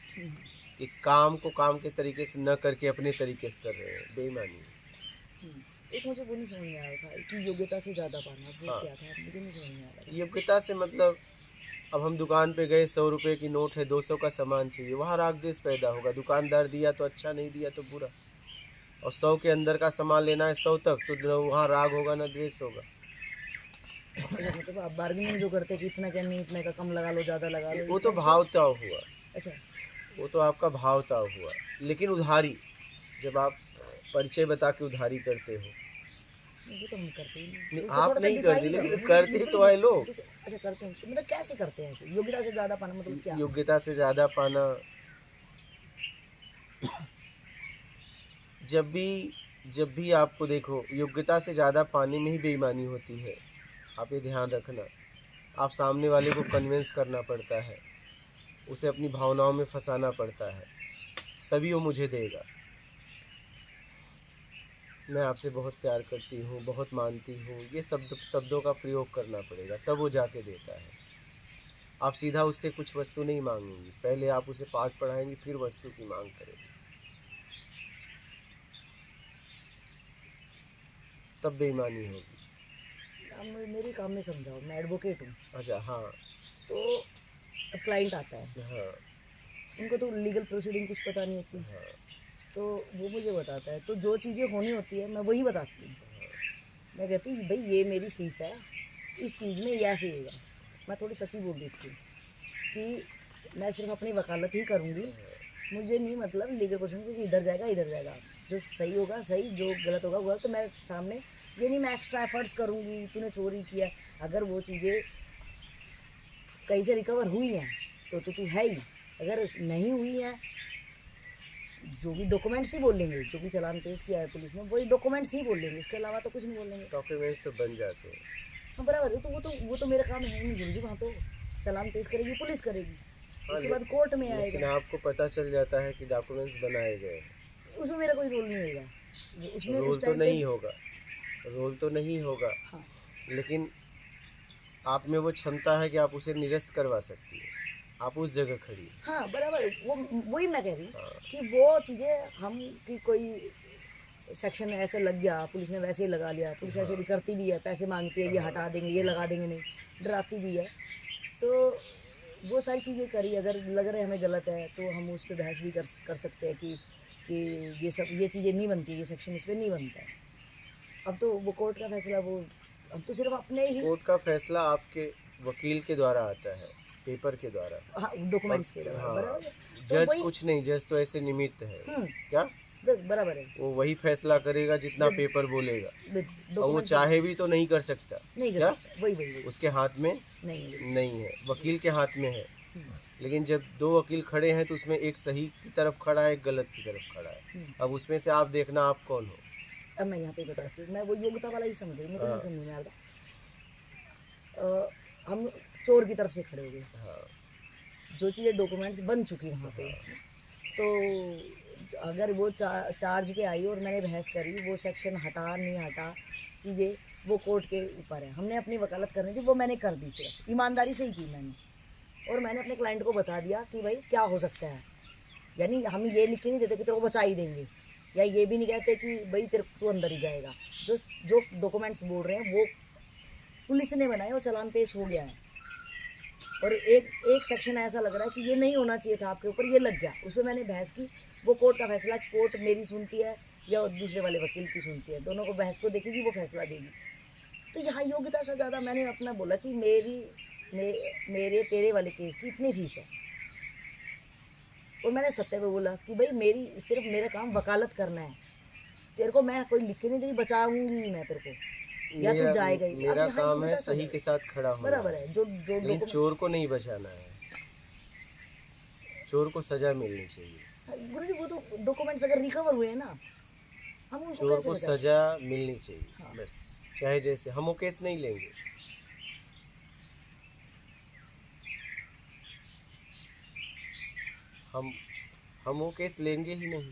कि काम को काम के तरीके से न करके अपने तरीके से कर रहे हैं, बेईमानी है। एक मुझे वो नहीं समझ में आ रहा था कि योग्यता से ज़्यादा पाना, वो हाँ। क्या था मुझे नहीं समझ में आ रहा था। योग्यता से मतलब, अब हम दुकान पे गए, 100 रुपये की नोट है, 200 का सामान चाहिए, वहाँ राग द्वेष पैदा होगा। दुकानदार दिया तो अच्छा, नहीं दिया तो बुरा। और 100 के अंदर का सामान लेना है 100 तक, तो वहाँ राग होगा ना द्वेष होगा। अच्छा, मतलब आप बार्गेनिंग जो करते हैं कि इतना क्या नहीं, इतने का कम लगा लो, ज़्यादा लगा लो, वो इस तो टाइप से? भावताव हुआ, अच्छा, वो तो आपका भावताव हुआ। लेकिन उधारी, जब आप परिचय बता के उधारी करते हो, वो तो हम करते ही नहीं। नहीं उसको आप थोड़ा सा नहीं define करते, करो, लेकिन मुझे करते बिल्कुल तो है लोग। अच्छा करते हैं, तो मतलब कैसे करते हैं ऐसे? योग्यता से ज़्यादा पाना मतलब क्या? योग्यता से ज़्यादा पाना, जब भी जब भी आपको देखो, योग्यता से ज़्यादा पाने में ही बेईमानी होती है। आप ये ध्यान रखना। आप सामने वाले को कन्विंस करना पड़ता है, उसे अपनी भावनाओं में फंसाना पड़ता है, तभी वो मुझे देगा। मैं आपसे बहुत प्यार करती हूँ, बहुत मानती हूँ, ये शब्दों का प्रयोग करना पड़ेगा, तब वो जाके देता है। आप सीधा उससे कुछ वस्तु नहीं मांगेंगी, पहले आप उसे पाठ पढ़ाएंगी, फिर वस्तु की मांग करेंगी, तब बेईमानी होगी। आप मेरे काम में समझाओ, मैं एडवोकेट हूँ। अच्छा, हाँ तो क्लाइंट आता है, हाँ उनको तो लीगल प्रोसीडिंग कुछ पता नहीं होती, हाँ तो वो मुझे बताता है। तो जो चीज़ें होनी होती है मैं वही बताती हूँ। मैं कहती हूँ भाई ये मेरी फीस है, इस चीज़ में ये ऐसे होगा। मैं थोड़ी सच्ची बोल देती हूँ कि मैं सिर्फ अपनी वकालत ही करूँगी, मुझे नहीं मतलब लीगल प्रोसीडिंग कि इधर जाएगा इधर जाएगा, जो सही होगा सही, जो गलत होगा गलत। तो मैं सामने ये नहीं मैं एक्स्ट्रा एफर्ट्स करूँगी तूने चोरी किया। अगर वो चीज़ें कहीं से रिकवर हुई हैं तो तू है ही, अगर नहीं हुई हैं जो भी डॉक्यूमेंट्स ही बोलेंगे, जो भी चालान पेश किया है पुलिस ने वही डॉक्यूमेंट्स ही बोलेंगे, उसके अलावा तो कुछ नहीं बोलेंगे। डॉक्यूमेंट्स तो बन जाते हैं। हाँ बराबर है, तो वो तो मेरा काम है नहीं गुरुजी। वहाँ तो चालान पेश करेगी पुलिस करेगी, हाँ, उसके बाद कोर्ट में लेकिन आएगा, आपको पता चल जाता है कि डॉक्यूमेंट्स बनाए गए हैं। उसमें मेरा कोई रोल नहीं होगा। उसमें रोल उस तो टाइम पे नहीं होगा, रोल तो नहीं होगा, हाँ लेकिन आप में वो क्षमता है कि आप उसे निरस्त करवा सकती हैं। आप उस जगह खड़ी हैं। हाँ बराबर, वो वही मैं कह रही हूँ हाँ कि वो चीज़ें हम कि कोई सेक्शन ऐसे लग गया, पुलिस ने वैसे ही लगा लिया। पुलिस ऐसे भी करती भी है, पैसे मांगती है, ये हटा देंगे ये लगा देंगे, नहीं डराती भी है। तो वो सारी चीज़ें करी, अगर लग रहा है हमें गलत है तो हम उस पर बहस भी कर सकते हैं कि ये चीज़ें नहीं बनती, ये सेक्शन इस पर नहीं बनता है। अब तो वो कोर्ट का फैसला, वो हम तो सिर्फ अपने ही कोर्ट का फैसला आपके वकील के द्वारा आता है, पेपर के द्वारा। हाँ डॉक्यूमेंट्स के द्वारा, हाँ, बराबर है। तो जज वही कुछ नहीं, जज तो ऐसे निमित्त है। क्या बराबर है, वो वही फैसला करेगा जितना पेपर बोलेगा, और वो डॉक्यूमेंट चाहे भी तो नहीं कर सकता। नहीं कर क्या सकता, वही उसके हाथ में नहीं नहीं है, वकील के हाथ में है। हम्म, लेकिन जब दो वकील खड़े हैं तो उसमें एक सही की तरफ खड़ा है, एक गलत की तरफ खड़ा है। अब उसमें से आप देखना आप कौन हो। अब मैं यहाँ पे बताती हूँ, मैं वो योग्यता वाला ही समझ रही हूँ, मेरे को नहीं हाँ समझ में आ रहा। हम चोर की तरफ से खड़े हो गए, हाँ जो चीज़ें डॉक्यूमेंट्स बन चुकी वहाँ पे, तो अगर वो चार्ज पे आई और मैंने बहस करी, वो सेक्शन हटा नहीं हटा चीज़ें वो कोर्ट के ऊपर है। हमने अपनी वकालत करनी थी, वो मैंने कर दी, सिर्फ ईमानदारी से ही की मैंने। और मैंने अपने क्लाइंट को बता दिया कि भाई क्या हो सकता है, यानी हम ये लिख के नहीं देते कि तेरे को बचा ही देंगे, या ये भी नहीं कहते कि भाई तेरे तू अंदर ही जाएगा। जो डॉक्यूमेंट्स बोल रहे हैं वो पुलिस ने बनाए, वो चालान पेश हो गया है। और एक सेक्शन ऐसा लग रहा है कि ये नहीं होना चाहिए था आपके ऊपर, ये लग गया, उस पर मैंने बहस की। वो कोर्ट का फैसला, कोर्ट मेरी सुनती है या दूसरे वाले वकील की सुनती है, दोनों को बहस को देखेगी, वो फैसला देगी। तो यहाँ योग्यता से ज़्यादा मैंने अपना बोला कि मेरे तेरे वाले केस की इतनी फीस है। और मैंने सत्य पे बोला कि भाई सिर्फ मेरा काम वकालत करना है, तेरे को मैं कोई लिख के नहीं देगी, बचाऊंगी मैं तेरे को, या तू जाएगा ही। मेरा काम है सही के साथ खड़ा होना। बराबर है, जो लेकिन चोर को नहीं बचाना है, चोर को सजा मिलनी चाहिए। गुरुजी वो तो डॉक्यूमेंट्स अगर रिकवर हुए हैं ना, हम उनको चोर कैसे को बचाएं? सजा मिलनी चाहिए। हाँ। बस, चाहे जैसे हम वो केस नहीं लेंगे। हम वो केस लेंगे ही नहीं।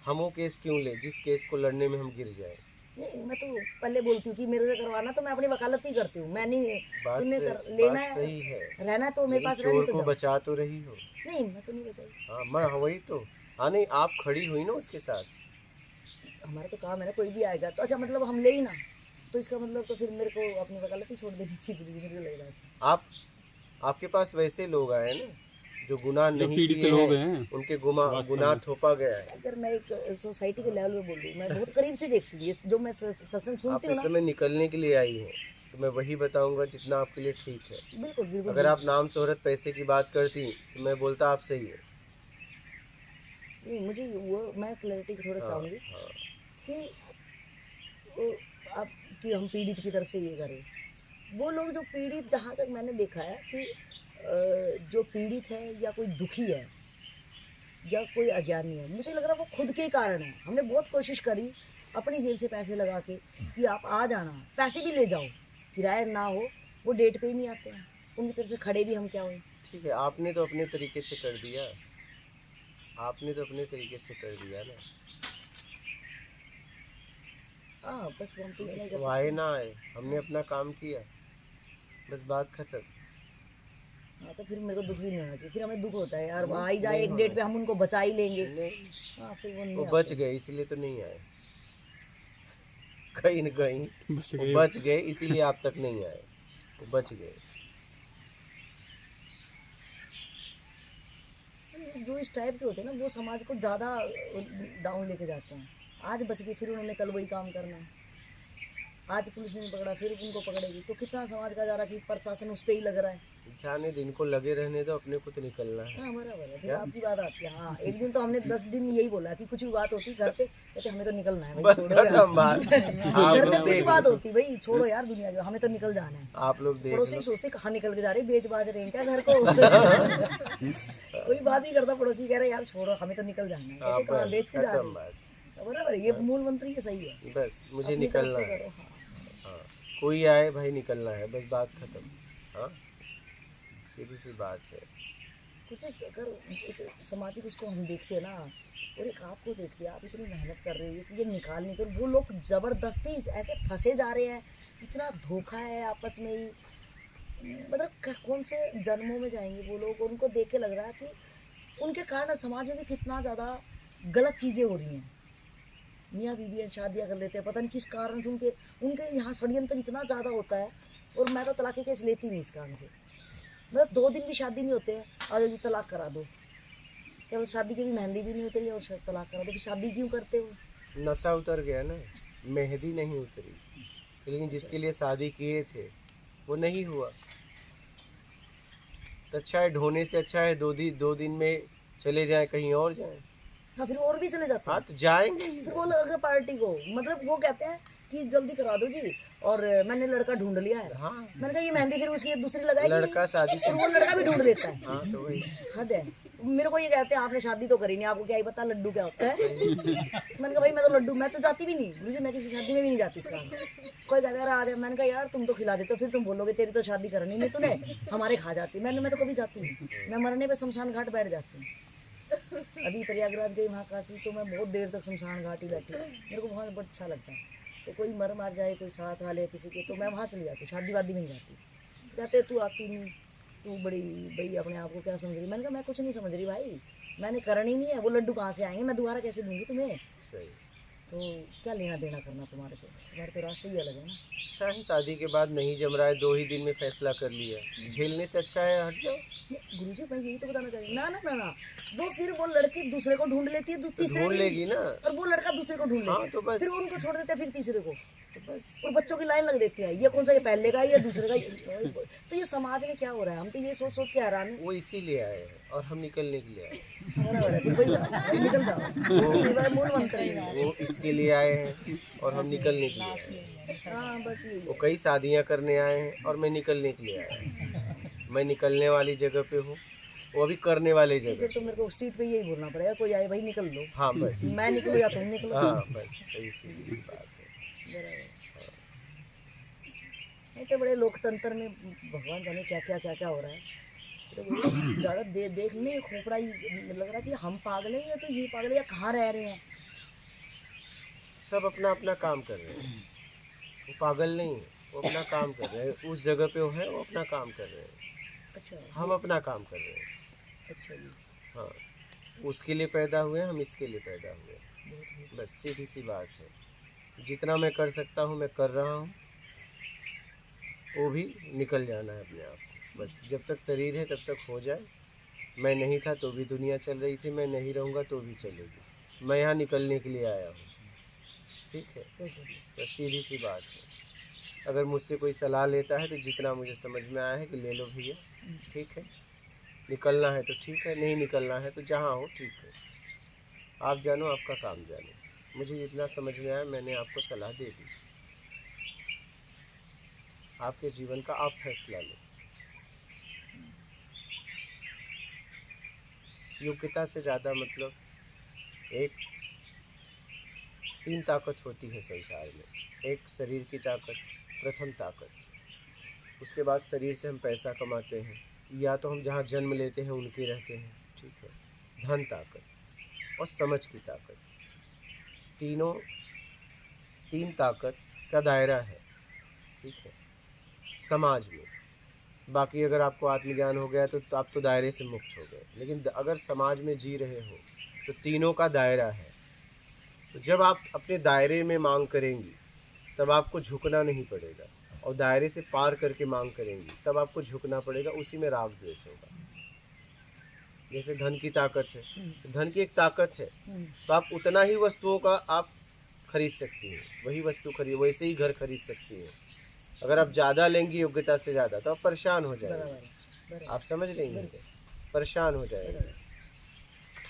हम वो केस क्यों ले जिस केस को लड़ने में हम गिर जाए। नहीं, मैं तो पहले बोलती हूँ कि मेरे से करवाना तो मैं अपनी वकालत ही करती हूँ, मैं नहीं बात तुमने बात लेना है, सही है, रहना तो मेरे लेकिन पास रहने चोर तो को जाओ। बचा तो रही हो। नहीं मैं तो नहीं बचाई, हाँ, मैं वही तो। हाँ, नहीं, आप खड़ी हुई ना उसके साथ। हमारा तो काम है ना, कोई भी आएगा तो अच्छा मतलब हम ले ही ना, तो इसका मतलब तो फिर मेरे को अपनी वकालत ही छोड़ देनी चाहिए गुरुजी, मेरे को लग रहा है ऐसा। आपके पास वैसे लोग आए ना जो गुनाह जो नहीं पीड़ित किए लोग हैं, हैं उनके वास्तव गुनाह में। थोपा गया है। अगर मैं एक सोसाइटी के लेवल में बोल रही हूँ, मैं बहुत करीब से देखती हूँ, जो मैं सत्संग आप सुनती हूँ इस ना। समय निकलने के लिए आई हैं, तो मैं वही बताऊंगा जितना आपके लिए ठीक है। बिल्कुल बिल्कुल अगर आप नाम शोहरत पैसे की बात करती तो मैं बोलता आप सही है। नहीं, मुझे वो मैं क्लैरिटी थोड़ा हाँ चाहूँगी हाँ कि वो आप कि हम पीड़ित की तरफ से ये करें। वो लोग जो पीड़ित, जहाँ तक मैंने देखा है कि जो पीड़ित है या कोई दुखी है, या कोई अज्ञान नहीं है, मुझे लग रहा है वो खुद के ही कारण है। हमने बहुत कोशिश करी अपनी जेब से पैसे लगा के कि आप आ जाना, पैसे भी ले जाओ, किराया ना हो, वो डेट पे ही नहीं आते हैं। उनकी तरफ से खड़े भी हम क्या हुए। ठीक है, आपने तो अपने तरीके से कर दिया, आपने तो अपने तरीके से कर दिया ना। हाँ बस हम तो इतना ही कर वो आए सकते ना आए, हमने अपना काम किया, बस बात खत्म। हैं। हाँ तो फिर मेरे को दुख भी नहीं होना चाहिए, फिर हमें दुख होता है यार, वो नहीं, आ ही जाए नहीं एक डेट पे, होना हम उनको बचा ही लेंगे। नहीं, हाँ फिर वो नहीं वो आते। बच गए इसलिए तो नहीं आए, कहीं न कहीं बस वो गए। बच गए इसीलिए आप तक नहीं आए, वो बच गए। जो इस टाइप के होते हैं ना, वो समाज को ज़्यादा डाउन लेके जाते हैं। आज बच गए, फिर उन्होंने कल वही काम करना है। आज पुलिस ने नहीं पकड़ा, फिर उनको पकड़ेगी, तो कितना समाज का जा रहा है कि प्रशासन उस पर ही लग रहा है। जाने दिन को लगे रहने दो, अपने को तो निकलना है। हाँ बराबर है, फिर क्या? आपकी बात आती है। हाँ एक दिन तो हमने 10 दिन यही बोला कि कुछ भी बात होती घर पे, कहते हमें तो निकलना है भाई, बस छोड़ो यार। खत्म बात। आप घर पे लोग कुछ देख बात लो, होती भाई, छोड़ो यार दुनिया को, हमें तो निकल जाना है। आप लोग देख पड़ोसी लो, भी सोचते कहाँ निकल के जा रहे, बेच बाज रहे हैं क्या घर को। कोई बात नहीं करता, पड़ोसी कह रहे यार छोड़ो हमें तो निकल जाना है, हाँ, कहते कहाँ बस बेच के जा खत्म रहे बात, हैं। बराबर है, ये मूल मंत्र ये सही है, बस मुझे अपनी तरफ निकलना से है। करो। हाँ हाँ, कोई आए भाई निकलना है, बस बात खत्म। हाँ, सीधी सी बात है। कुछ अगर एक सामाजिक उसको हम देखते हैं ना, और एक आपको देखते हैं, आप इतनी मेहनत कर रहे हो ये चीज़ें निकालने की, और वो लोग ज़बरदस्ती ऐसे फंसे जा रहे हैं, इतना धोखा है आपस में ही। मतलब कौन से जन्मों में जाएंगे वो लोग, और उनको देख के लग रहा है कि उनके कारण समाज में भी कितना ज़्यादा गलत चीज़ें हो रही हैं। मियाँ बीवी शादियाँ कर लेते हैं, पता नहीं किस कारण से, उनके उनके यहाँ षड्यंत्र इतना ज़्यादा होता है। और मैं तो तलाक के केस लेती नहीं इस कारण से, मतलब 2 दिन भी शादी नहीं होते हैं, आज जी तलाक करा दो, क्या शादी की भी मेहंदी भी नहीं उतरी और तलाक करा दो, फिर शादी क्यों करते हो। नशा उतर गया ना, मेहंदी नहीं उतरी, लेकिन जिसके लिए शादी किए थे वो नहीं हुआ, तो अच्छा है, ढोने से अच्छा है 2 दिन में चले जाएं, कहीं और जाएं। हाँ फिर और भी चले जाते हाँ हैं। तो जाएंगे ही। फिर वो लड़का पार्टी को, मतलब वो कहते हैं कि जल्दी करा दो जी, और मैंने लड़का ढूंढ लिया है। हाँ, मैंने कहा ये मेहंदी फिर उसकी दूसरी लगाएगी, लड़का शादी से, और वो लड़का भी ढूंढ लेता है। हाँ तो वही, हद है। मेरे को ये कहते हैं आपने शादी तो करी नहीं, आपको क्या ही पता लड्डू क्या होता है। मैंने कहा भाई मैं तो लड्डू, मैं तो जाती भी नहीं गुरुजी, मैं किसी शादी में भी नहीं जाती इसका। कोई कहता है आ जाए, मैंने कहा यार तुम तो खिला देते हो, फिर तुम बोलोगे तेरी तो शादी करनी नहीं तूने, हमारे खा जाती। मैं तो कभी जाती नहीं, मैं मरने पे शमशान घाट बैठ जाती हूँ। अभी प्रयागराज गई महाकाशी, तो मैं बहुत देर तक शमशान घाट ही बैठी, मेरे को वहाँ बहुत अच्छा लगता है। तो कोई मर मार जाए, कोई साथ वाले किसी के, तो मैं वहाँ चली जाती, शादी वादी में नहीं जाती। कहते तू आती नहीं, तू बड़ी भाई अपने आप को क्या समझ रही। मैंने कहा मैं कुछ नहीं समझ रही भाई, मैंने करनी नहीं है, वो लड्डू कहाँ से आएंगे, मैं दोबारा कैसे दूंगी तुम्हें। सही। तो क्या लेना देना करना तुम्हारे से, तुम्हारे तो रास्ते ही अलग है ना। अच्छा है, शादी के बाद नहीं जम रहा है, 2 ही दिन में फैसला कर लिया, झेलने से अच्छा है हट जाओ। गुरु जी मैं यही तो बताना चाह रही हूँ। ना ना ना ना, वो फिर वो लड़की दूसरे को ढूंढ लेती है, तो तीसरे ढूंढ दिन, लेगी ना, और वो लड़का दूसरे को ढूंढ हाँ लेता तो है, बस, फिर उनको छोड़ देते हैं, फिर तीसरे को, तो बस और बच्चों की लाइन लग देती है, ये कौन सा, ये पहले का है या दूसरे का। तो ये समाज में क्या हो रहा है, हम तो ये सोच सोच के हैरान हैं। वो इसीलिए आए हैं और हम निकलने के लिए आए हैं। बराबर है, फिर वही बात है, भाई निकल जाओ, ये भाई मूल मंत्र है। वो इसके लिए आए हैं और हम निकलने के लिए आए हैं। हाँ बस यही वो है। कई शादियां करने आए हैं और मैं निकलने के लिए आया हूँ। मैं निकलने वाली जगह पे हूँ, वो अभी करने वाले फिर जगह। तो मेरे को सीट पे यही बोलना पड़ेगा, कोई आए भाई निकल लो, हाँ बस, मैं निकलो या तुम निकलो। हाँ बस, सही सीधी सी बात है। बराबर। नहीं तो बड़े लोकतंत्र में भगवान जाने क्या क्या क्या क्या हो रहा है। तो ज़्यादा देखने खोपड़ा ही लग रहा है कि हम पागल हैं या तो ये पागल है या कहाँ रह रहे हैं। सब अपना अपना काम कर रहे हैं, वो पागल नहीं है, वो अपना काम कर रहे हैं, उस जगह पे वो है, वो अपना काम कर रहे हैं, अच्छा हम अपना काम कर रहे हैं। अच्छा जी, हाँ, उसके लिए पैदा हुए, हम इसके लिए पैदा हुए, बहुत बहुत। बस सीधी सी बात है। जितना मैं कर सकता हूँ मैं कर रहा हूँ, वो भी निकल जाना है अपने आप को। बस जब तक शरीर है तब तक हो जाए। मैं नहीं था तो भी दुनिया चल रही थी, मैं नहीं रहूँगा तो भी चलेगी। मैं यहाँ निकलने के लिए आया हूँ, ठीक है, बस सीधी सी बात है। अगर मुझसे कोई सलाह लेता है तो जितना मुझे समझ में आया है कि ले लो भैया, ठीक है, निकलना है तो ठीक है, नहीं निकलना है तो जहाँ हो ठीक है, आप जानो, आपका काम जानो। मुझे जितना समझ में आया मैंने आपको सलाह दे दी, आपके जीवन का आप फैसला लो। योग्यता से ज़्यादा मतलब एक 3 ताकत होती है संसार में। एक शरीर की ताकत, प्रथम ताकत। उसके बाद शरीर से हम पैसा कमाते हैं, या तो हम जहाँ जन्म लेते हैं उनके रहते हैं, ठीक है। धन ताकत और समझ की ताकत, तीनों 3 ताकत का दायरा है, ठीक है, समाज में। बाकी अगर आपको आत्मज्ञान हो गया तो आप तो दायरे से मुक्त हो गए, लेकिन अगर समाज में जी रहे हो तो तीनों का दायरा है। तो जब आप अपने दायरे में मांग करेंगी तब आपको झुकना नहीं पड़ेगा, और दायरे से पार करके मांग करेंगी तब आपको झुकना पड़ेगा। उसी में राग द्वेष होगा। जैसे धन की ताकत है, धन की एक ताकत है, तो आप उतना ही वस्तुओं का आप खरीद सकती हैं, वही वस्तु खरीद, वैसे ही घर खरीद सकती हैं। अगर आप ज़्यादा लेंगी योग्यता से ज़्यादा तो आप परेशान हो जाएंगे। आप समझ रही हैं, परेशान हो जाएंगे।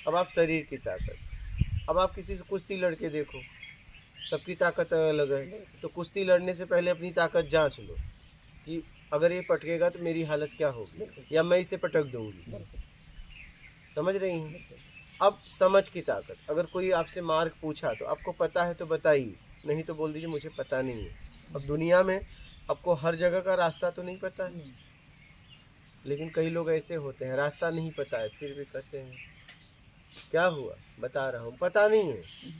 अब आप शरीर की ताकत, अब आप किसी से कुश्ती लड़के देखो, सबकी ताकत अलग है। तो कुश्ती लड़ने से पहले अपनी ताकत जांच लो कि अगर ये पटकेगा तो मेरी हालत क्या होगी, या मैं इसे पटक दूंगी। समझ रही हैं। अब समझ की ताकत, अगर कोई आपसे मार्ग पूछा तो आपको पता है तो बताइए, नहीं तो बोल दीजिए मुझे पता नहीं है। अब दुनिया में आपको हर जगह का रास्ता तो नहीं पता है, लेकिन कई लोग ऐसे होते हैं रास्ता नहीं पता है फिर भी कहते हैं क्या हुआ, बता रहा हूँ, पता नहीं है,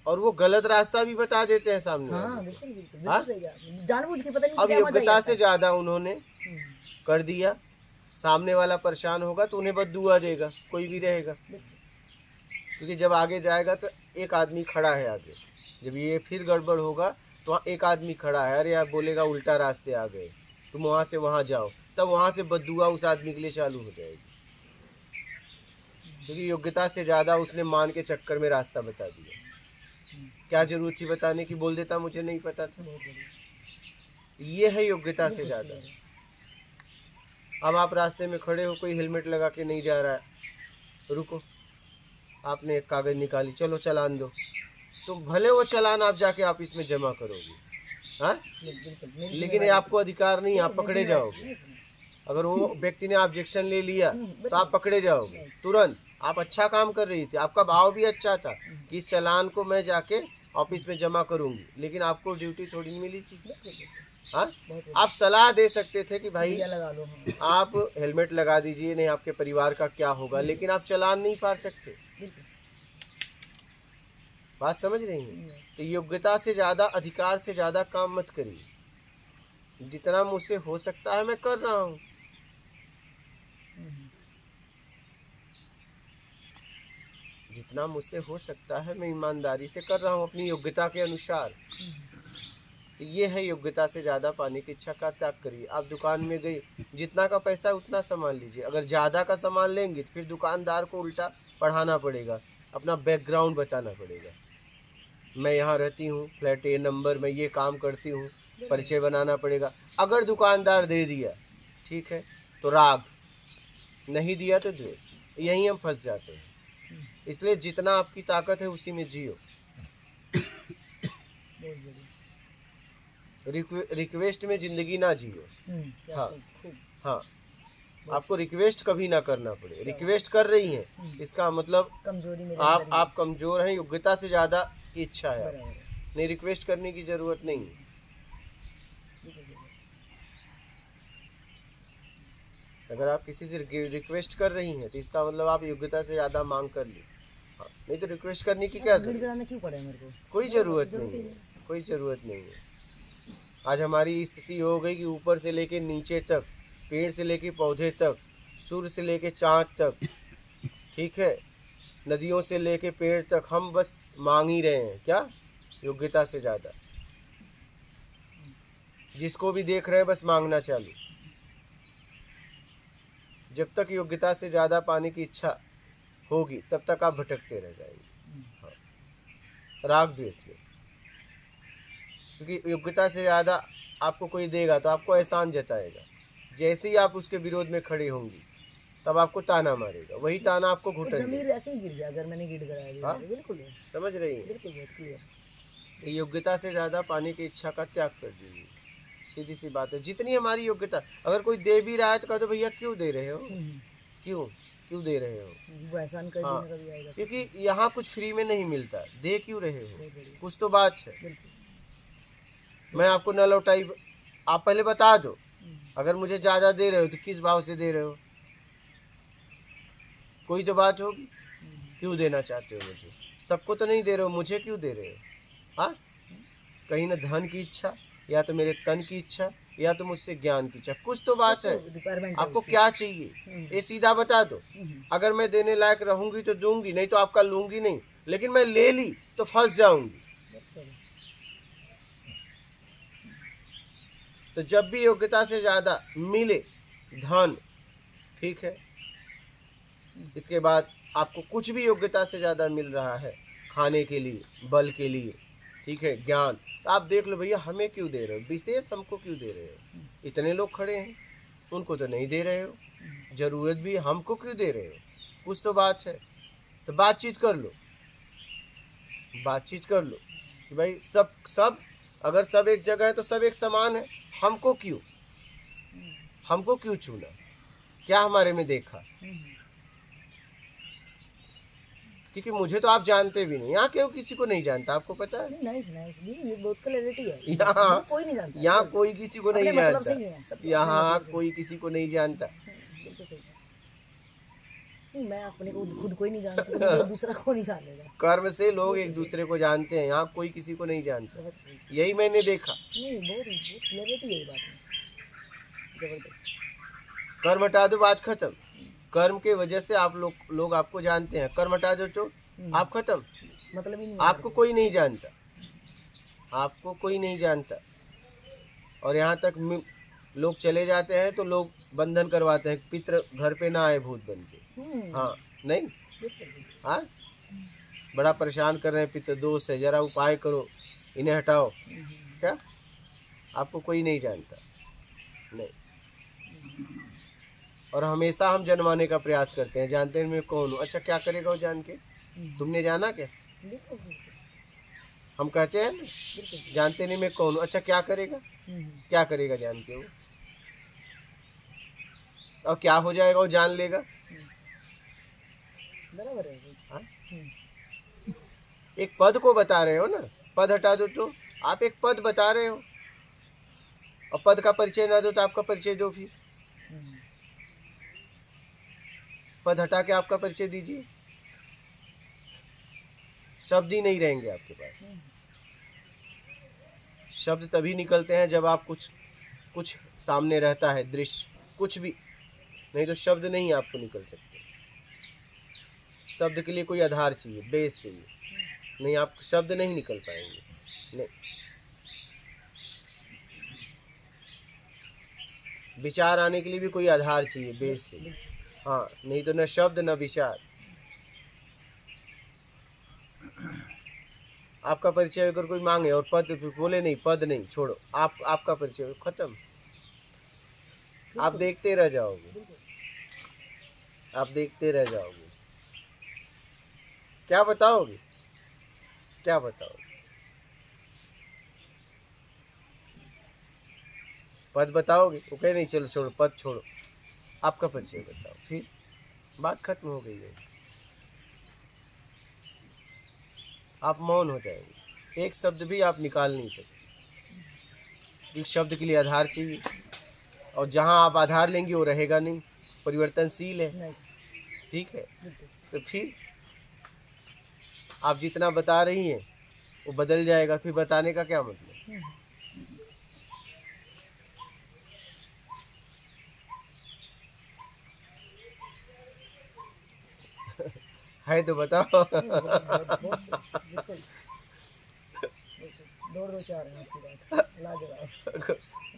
और वो गलत रास्ता भी बता देते हैं सामने हाँ, वाले को। बिल्कुल बिल्कुल सही कहा। जानबूझ के पता नहीं अब क्या मजा योग्यता आता से है। ज्यादा उन्होंने कर दिया, सामने वाला परेशान होगा तो उन्हें बद्दुआ देगा, कोई भी रहेगा। क्योंकि जब आगे जाएगा तो एक आदमी खड़ा है आगे, जब ये फिर गड़बड़ होगा तो वहाँ एक आदमी खड़ा है, अरे यार बोलेगा उल्टा रास्ते आ गए, तुम वहाँ से वहाँ जाओ, तब वहाँ से बद्दुआ उस आदमी के लिए चालू हो जाएगी। क्योंकि योग्यता से ज़्यादा उसने मान के चक्कर में रास्ता बता दिया। क्या जरूरत थी बताने की, बोल देता मुझे नहीं पता था। ये है योग्यता से ज़्यादा। अब आप रास्ते में खड़े हो, कोई हेलमेट लगा के नहीं जा रहा है, रुको, आपने एक कागज़ निकाली, चलो चलान दो, तो भले वो चलान आप जाके ऑफिस में जमा करोगे, हाँ, लेकिन ये आपको अधिकार नहीं, आप पकड़े जाओगे। अगर वो व्यक्ति ने ऑब्जेक्शन ले लिया तो आप पकड़े जाओगे तुरंत। आप अच्छा काम कर रही थी, आपका भाव भी अच्छा था कि इस चालान को मैं जाके ऑफिस में जमा करूंगी, लेकिन आपको ड्यूटी थोड़ी नहीं मिली थी। हाँ, आप सलाह दे सकते थे कि भाई आप हेलमेट लगा दीजिए, नहीं आपके परिवार का क्या होगा, लेकिन आप चालान नहीं फाड़ सकते। बात समझ रही हैं। तो योग्यता से ज़्यादा, अधिकार से ज़्यादा काम मत करिए। जितना मुझसे हो सकता है मैं कर रहा हूँ। जितना मुझसे हो सकता है मैं ईमानदारी से कर रहा हूँ अपनी योग्यता के अनुसार। ये है योग्यता से ज़्यादा पाने की इच्छा का त्याग करिए। आप दुकान में गए, जितना का पैसा उतना सामान लीजिए। अगर ज़्यादा का सामान लेंगे तो फिर दुकानदार को उल्टा पढ़ाना पड़ेगा, अपना बैकग्राउंड बताना पड़ेगा। मैं यहाँ रहती हूँ, फ्लैट ए नंबर, मैं ये काम करती हूँ, परिचय बनाना पड़ेगा। अगर दुकानदार दे दिया ठीक है तो राग, नहीं दिया तो द्वेष। यहीं हम फंस जाते हैं। इसलिए जितना आपकी ताकत है उसी में जियो। रिक्वेस्ट में जिंदगी ना जियो। हाँ हाँ, आपको रिक्वेस्ट कभी ना करना पड़े। रिक्वेस्ट कर रही हैं इसका मतलब कमजोरी में आप कमजोर हैं, योग्यता से ज़्यादा की इच्छा है, नहीं रिक्वेस्ट करने की ज़रूरत नहीं है। अगर आप किसी से रिक्वेस्ट कर रही हैं तो इसका मतलब आप योग्यता से ज़्यादा मांग कर ली। हाँ, नहीं तो रिक्वेस्ट करने की क्या जरूरत, क्यों पड़ा मेरे को? कोई ज़रूरत नहीं है, कोई ज़रूरत नहीं है। आज हमारी स्थिति हो गई कि ऊपर से लेके नीचे तक, पेड़ से लेके पौधे तक, सूर्य से लेके चाँद तक, ठीक है, नदियों से लेके पेड़ तक, हम बस मांग ही रहे हैं। क्या? योग्यता से ज़्यादा। जिसको भी देख रहे हैं बस मांगना चालू। जब तक योग्यता से ज़्यादा पाने की इच्छा होगी तब तक आप भटकते रह जाएंगे। हाँ, राग द्वेष में। क्योंकि योग्यता से ज़्यादा आपको कोई देगा तो आपको एहसान जताएगा। जैसे ही आप उसके विरोध में खड़े होंगी तब आपको ताना मारेगा, वही ताना आपको घुटन जमीर ऐसे ही गिर गया अगर मैंने गिर कराया। हाँ? बिल्कुल समझ रही हैं? बिल्कुल बहुत क्लियर। योग्यता से ज़्यादा पाने की इच्छा का त्याग कर दीजिए। सीधी सी बात है। जितनी हमारी योग्यता, अगर कोई दे भी रहा है तो कह दो भैया क्यों दे रहे हो, क्यों, क्यों दे रहे हो? वो एहसान कर हाँ, देने का भी आएगा। क्योंकि यहाँ कुछ फ्री में नहीं मिलता, दे क्यों रहे हो? बहुत बढ़िया, कुछ तो बात है। बिल्कुल। मैं आपको न लौटाई, आप पहले बता दो। हम्म, अगर मुझे ज़्यादा दे रहे हो तो किस भाव से दे रहे हो? कोई तो बात होगी, क्यों देना चाहते हो मुझे? सबको तो नहीं दे रहे हो, मुझे क्यों दे रहे हो? हाँ, कहीं ना धन की इच्छा, या तो मेरे तन की इच्छा, या तो मुझसे ज्ञान की इच्छा, कुछ तो बात है। रिक्वायरमेंट है आपको उसकी। क्या चाहिए ये सीधा बता दो। अगर मैं देने लायक रहूंगी तो दूंगी, नहीं तो आपका लूंगी नहीं। लेकिन मैं ले ली तो फंस जाऊंगी। तो जब भी योग्यता से ज्यादा मिले धन, ठीक है, इसके बाद आपको कुछ भी योग्यता से ज्यादा मिल रहा है खाने के लिए, बल के लिए, ठीक है, ज्ञान, तो आप देख लो भैया हमें क्यों दे रहे हो, विशेष हमको क्यों दे रहे हो? इतने लोग खड़े हैं, उनको तो नहीं दे रहे हो, जरूरत भी हमको क्यों दे रहे हो? कुछ तो बात है। तो बातचीत कर लो, बातचीत कर लो कि भाई सब अगर सब एक जगह है तो सब एक समान है, हमको क्यों चुना? क्या हमारे में देखा? क्योंकि मुझे तो आप जानते भी नहीं, यहाँ क्यों किसी को नहीं जानता, आपको पता है? नाइस नाइस, ये बहुत क्लैरिटी है। यहाँ कोई नहीं जानता, यहाँ कोई किसी को नहीं अपने मतलब से जानता, ही है, सब अपने यहाँ मतलब से। कोई किसी को नहीं जानता। बिल्कुल सही है। नहीं, मैं अपने को खुद को ही नहीं जानती, तो मुझे दूसरा को नहीं जानेगा। कर्म से लोग एक दूसरे को जानते हैं, यहाँ कोई किसी को नहीं जानता, बहुत सही। यही मैंने देखा। नहीं, बहुत बहुत क्लैरिटी है ये बात में, जबरदस्त। कर्म हटा दो, बात खत्म। कर्म के वजह से आप लोग आपको जानते हैं, कर्म हटा दो तो आप खत्म। मतलब ही नहीं है आपको मेरे कोई नहीं जानता, आपको कोई नहीं जानता। और यहाँ तक लोग चले जाते हैं तो लोग बंधन करवाते हैं, पितृ घर पे ना आए भूत बन के। से। हाँ, नहीं, बिल्कुल। हाँ, बड़ा परेशान कर रहे हैं, पितृ दोष है, जरा उपाय करो, इन्हें हटाओ। क्या? आपको कोई नहीं जानता, नहीं। और हमेशा हम जनवाने का प्रयास करते हैं, जानते हैं मैं कौन हूँ। अच्छा, क्या करेगा वो जान के? तुमने जाना क्या? बिल्कुल बिल्कुल हम कहते हैं ना, बिल्कुल। जानते नहीं मैं कौन हूँ। अच्छा, क्या करेगा? क्या करेगा जान के वो? और क्या हो जाएगा वो जान लेगा? बराबर है। हाँ? एक पद को बता रहे हो ना, पद हटा दो तो आप एक पद बता रहे हो, और पद का परिचय ना दो तो आपका परिचय दो। फिर पद हटा के आपका परिचय दीजिए, शब्द ही नहीं रहेंगे आपके पास। शब्द तभी निकलते हैं जब आप कुछ सामने रहता है, दृश्य कुछ भी, नहीं तो शब्द नहीं आपको निकल सकते। शब्द के लिए कोई आधार चाहिए, बेस चाहिए, नहीं आप शब्द नहीं निकल पाएंगे। नहीं, विचार आने के लिए भी कोई आधार चाहिए, बेस चाहिए। हाँ, नहीं तो न शब्द न विचार। आपका परिचय अगर कोई मांगे और पद बोले नहीं, पद नहीं, छोड़ो, आपका परिचय खत्म। आप देखते रह जाओगे, आप देखते रह जाओगे। क्या बताओगे? क्या बताओगे? पद बताओगे? वो कहे नहीं, चलो छोड़ो, पद छोड़ो, आपका परिचय बताओ। फिर बात खत्म हो गई है, आप मौन हो जाएंगे, एक शब्द भी आप निकाल नहीं सकते। एक शब्द के लिए आधार चाहिए, और जहाँ आप आधार लेंगे वो रहेगा नहीं, परिवर्तनशील है, ठीक है। तो फिर आप जितना बता रही हैं वो बदल जाएगा, फिर बताने का क्या मतलब? है तो बताओ। दो चार है आपकी बात, लाजवाब।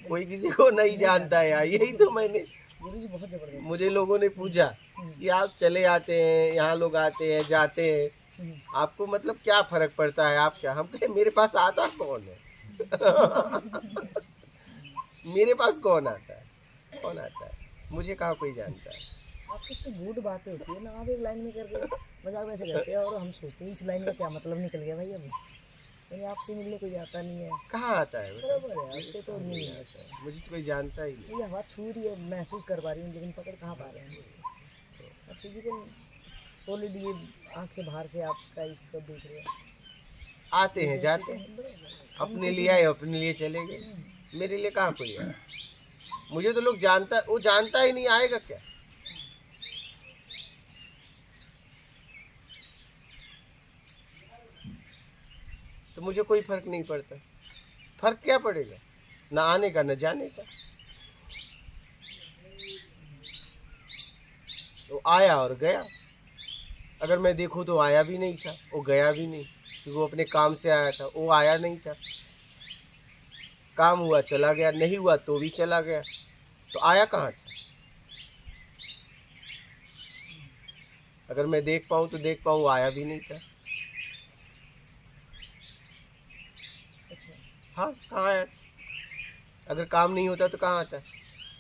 कोई किसी को नहीं जानता है यार, यही तो मैंने, गुरुजी बहुत जबरदस्त। मुझे लोगों ने पूछा कि आप चले आते हैं, यहाँ लोग आते हैं जाते हैं, आपको मतलब क्या फर्क पड़ता है? आप क्या? हम कहे मेरे पास आता कौन है? मेरे पास कौन आता है? कौन आता है? मुझे कहाँ कोई जानता है? आपकी तो गुड बातें होती है ना, आप एक लाइन में करके मजाक वैसे करते हैं, और हम सोचते हैं इस लाइन का क्या मतलब निकल गया भाई। अब यानी आपसे मिलने कोई आता नहीं है। कहाँ आता है? बराबर है, आपसे तो नहीं आता है। मुझे तो कोई जानता ही नहीं। ये हवा छू रही है, महसूस कर पा रही हूँ, लेकिन पकड़ कहाँ पा रहे हैं? फिजिकल सॉलिड ये आंखें बाहर से आपका इसको देख रहे हैं। आते हैं जाते हैं, अपने लिए आए अपने लिए चले गए, मेरे लिए कहाँ कोई है। मुझे तो लोग जानता, वो जानता ही नहीं, आएगा क्या। तो मुझे कोई फर्क नहीं पड़ता। फर्क क्या पड़ेगा, ना आने का ना जाने का। तो आया और गया। अगर मैं देखूं तो आया भी नहीं था, वो गया भी नहीं, क्योंकि वो अपने काम से आया था, वो आया नहीं था। काम हुआ चला गया, नहीं हुआ तो भी चला गया, तो आया कहाँ था। अगर मैं देख पाऊं तो देख पाऊं, आया भी नहीं था। अच्छा, हाँ, कहाँ आया था। अगर काम नहीं होता तो कहाँ आता।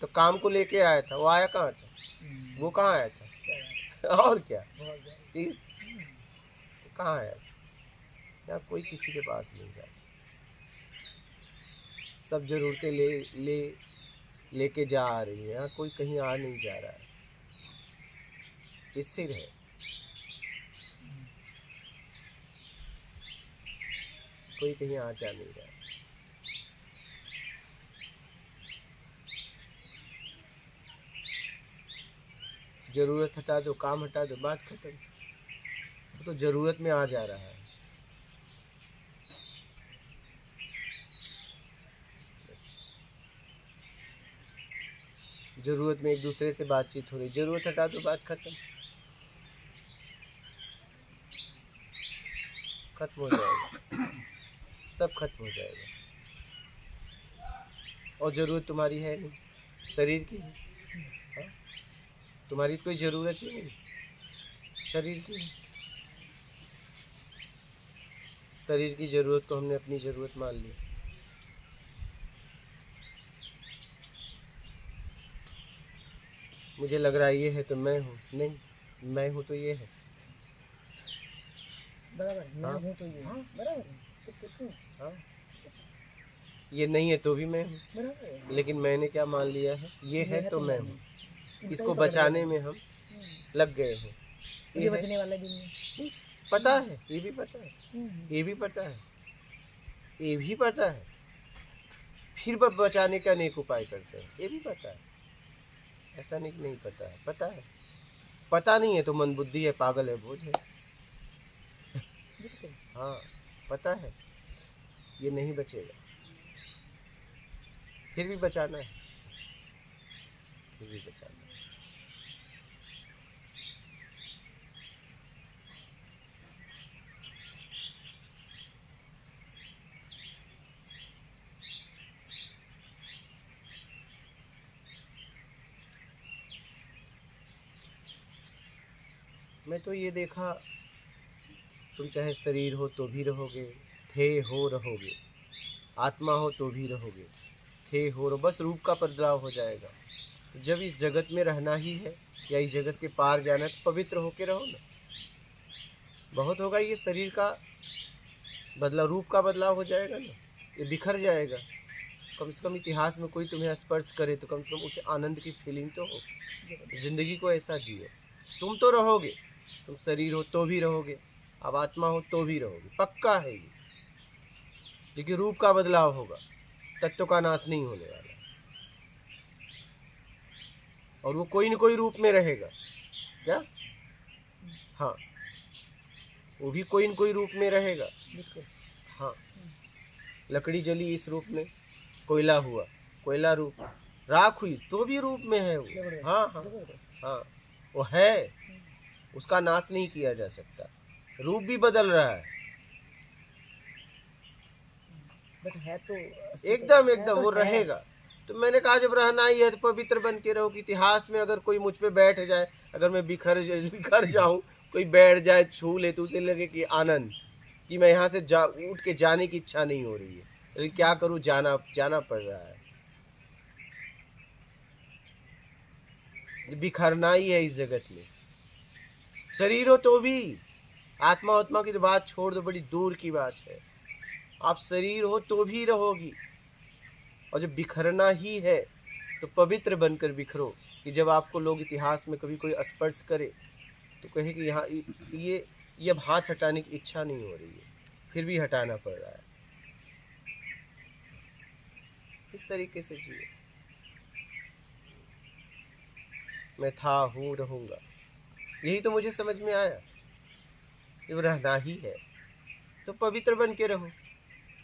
तो काम को लेके आया था, वो आया कहाँ था, वो कहाँ आया था। क्या और क्या, बहुत ज़्यादा। ठीक, तो कहाँ आया था। यहाँ कोई किसी के पास नहीं जाता, सब जरूरतें लेके जा आ रही है। यहाँ कोई कहीं आ नहीं जा रहा है, स्थिर है। कोई कहीं आ जा नहीं रहा है। जरूरत हटा दो, काम हटा दो, बात खत्म। तो जरूरत में आ जा रहा है। बस जरूरत में एक दूसरे से बातचीत हो रही, जरूरत हटा दो, बात खत्म। खत्म हो जाएगा, सब खत्म हो जाएगा। और जरूरत तुम्हारी है नहीं, शरीर की है। हाँ? तुम्हारी तो कोई जरूरत ही नहीं, शरीर की है। शरीर की जरूरत को हमने अपनी जरूरत मान ली। मुझे लग रहा है ये है तो मैं हूँ, नहीं, मैं हूँ तो ये है। बराबर, मैं हाँ। हूँ तो ये हाँ। बराबर है। तो क्यों? हाँ, ये नहीं है तो भी मैं हूँ, बराबर है। लेकिन मैंने क्या मान लिया है, ये है तो मैं हूँ। इनका इसको ही पकड़ बचाने लिया। में हम लग गए हैं। मुझे ये बचने वाला भी नहीं है। पता है, ये भी पता है, ये भी पता है, ये भी पता है, फिर बचाने का अनेक उपाय करते हैं, ये भी पता है। ऐसा नहीं कि नहीं पता है, पता है। पता नहीं है तो मंदबुद्धि है, पागल है, बोझ है। बिल्कुल। हाँ, पता है ये नहीं बचेगा, फिर भी बचाना है, फिर भी बचाना है। मैं तो ये देखा, तुम चाहे शरीर हो तो भी रहोगे, थे हो रहोगे, आत्मा हो तो भी रहोगे, थे हो रहो, बस रूप का बदलाव हो जाएगा। तो जब इस जगत में रहना ही है या इस जगत के पार जाना है तो पवित्र होके रहो ना। बहुत होगा, ये शरीर का बदलाव, रूप का बदलाव हो जाएगा ना, ये बिखर जाएगा। कम से कम इतिहास में कोई तुम्हें स्पर्श करे तो कम से कम उसे आनंद की फीलिंग तो हो। जिंदगी को ऐसा जियो। तुम तो रहोगे, तुम शरीर हो तो भी रहोगे, अब आत्मा हो तो भी रहोगे, पक्का है ये। लेकिन रूप का बदलाव होगा, तत्व का नाश नहीं होने वाला। और वो कोई न कोई रूप में रहेगा, क्या? हाँ, वो भी कोई न कोई रूप में रहेगा। बिल्कुल। हाँ, लकड़ी जली इस रूप में, कोयला हुआ, कोयला रूप, राख हुई तो भी रूप में है वो। जबरदस्त। हाँ हाँ जबरदस्त। हाँ, वो है, उसका नाश नहीं किया जा सकता। रूप भी बदल रहा है, बट है तो एकदम है एकदम तो वो है। रहेगा। तो मैंने कहा जब रहना ही है तो पवित्र बन के रहो। कि इतिहास में अगर कोई मुझ पे बैठ जाए, अगर मैं बिखर जाऊं, कोई बैठ जाए छू ले तो उसे लगे कि आनंद, कि मैं यहाँ से उठ के जाने की इच्छा नहीं हो रही है, लेकिन क्या करूं, जाना पड़ रहा है। बिखरना ही है इस जगत में। शरीर हो तो भी, आत्मा की तो बात छोड़ दो, बड़ी दूर की बात है। आप शरीर हो तो भी रहोगी, और जब बिखरना ही है तो पवित्र बनकर बिखरो। कि जब आपको लोग इतिहास में कभी कोई स्पर्श करे तो कहे कि यहाँ ये अब हाथ हटाने की इच्छा नहीं हो रही है, फिर भी हटाना पड़ रहा है। इस तरीके से जिए। मैं था, हूँ, रहूँगा, यही तो मुझे समझ में आया। ये रहना ही है तो पवित्र बन के रहो।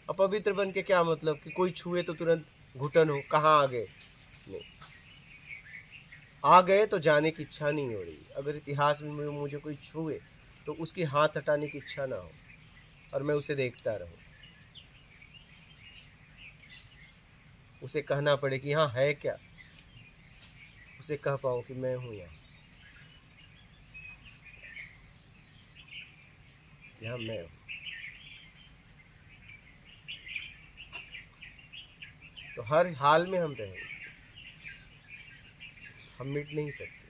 अपवित्र बन के क्या मतलब कि कोई छुए तो तुरंत घुटन हो, कहाँ आ गए? नहीं, आ गए तो जाने की इच्छा नहीं हो रही। अगर इतिहास में मुझे कोई छुए तो उसकी हाथ हटाने की इच्छा ना हो और मैं उसे देखता रहूं, उसे कहना पड़े कि हाँ है क्या, उसे कह पाऊं कि मैं हूं यहाँ मैं हूं। तो हर हाल में हम रहेंगे, हम मिट नहीं सकते।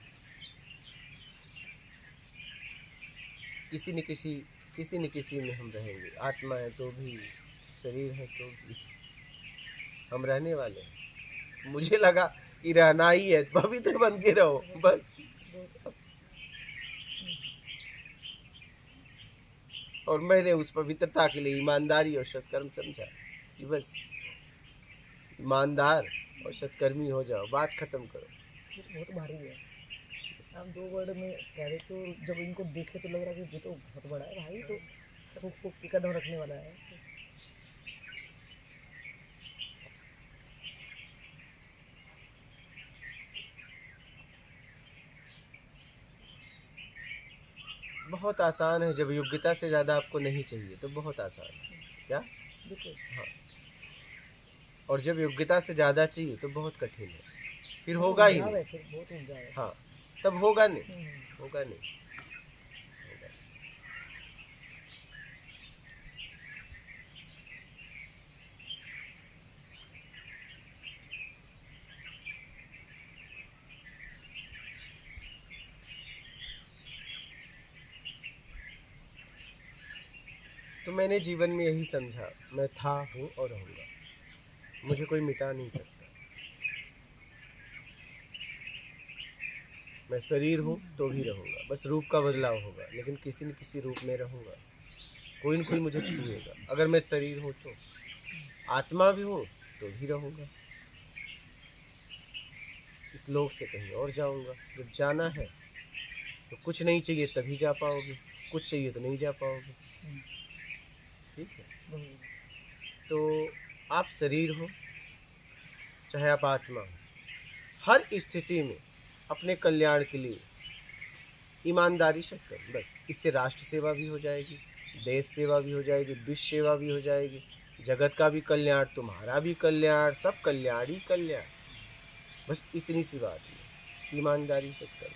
किसी न किसी में हम रहेंगे। आत्मा है तो भी, शरीर है तो भी, हम रहने वाले हैं। मुझे लगा कि रहना ही है, पवित्र बन के रहो बस। और मैंने उस पवित्रता के लिए ईमानदारी और सत्कर्म समझा कि बस ईमानदार और सत्कर्मी हो जाओ, बात खत्म करो। ये तो बहुत भारी है। आप 2 वर्ड में कह रहे थे और जब इनको देखे तो लग रहा है कि ये तो बहुत बड़ा है भाई, तो फूक फूक के कदम रखने वाला है। बहुत आसान है। जब योग्यता से ज़्यादा आपको नहीं चाहिए तो बहुत आसान है। क्या? देखो हाँ। और जब योग्यता से ज़्यादा चाहिए तो बहुत कठिन है, फिर होगा ही नहीं। फिर बहुत ऊंचा है। हाँ, तब होगा नहीं, होगा नहीं, होगा। तो मैंने जीवन में यही समझा, मैं था, हूँ और रहूँगा, मुझे कोई मिटा नहीं सकता। मैं शरीर हूँ तो भी रहूँगा, बस रूप का बदलाव होगा, लेकिन किसी न किसी रूप में रहूँगा। कोई न कोई मुझे छूएगा। अगर मैं शरीर हूँ तो, आत्मा भी हूँ तो भी रहूँगा। इस लोक से कहीं और जाऊँगा। जब जाना है तो कुछ नहीं चाहिए तभी जा पाओगे, कुछ चाहिए तो नहीं जा पाओगे। ठीक है? तो आप शरीर हो चाहे आप आत्मा हो, हर स्थिति में अपने कल्याण के लिए ईमानदारी से करो बस। इससे राष्ट्र सेवा भी हो जाएगी, देश सेवा भी हो जाएगी, विश्व सेवा भी हो जाएगी, जगत का भी कल्याण, तुम्हारा भी कल्याण, सब कल्याण ही कल्याण। बस इतनी सी बात है, ईमानदारी से करो।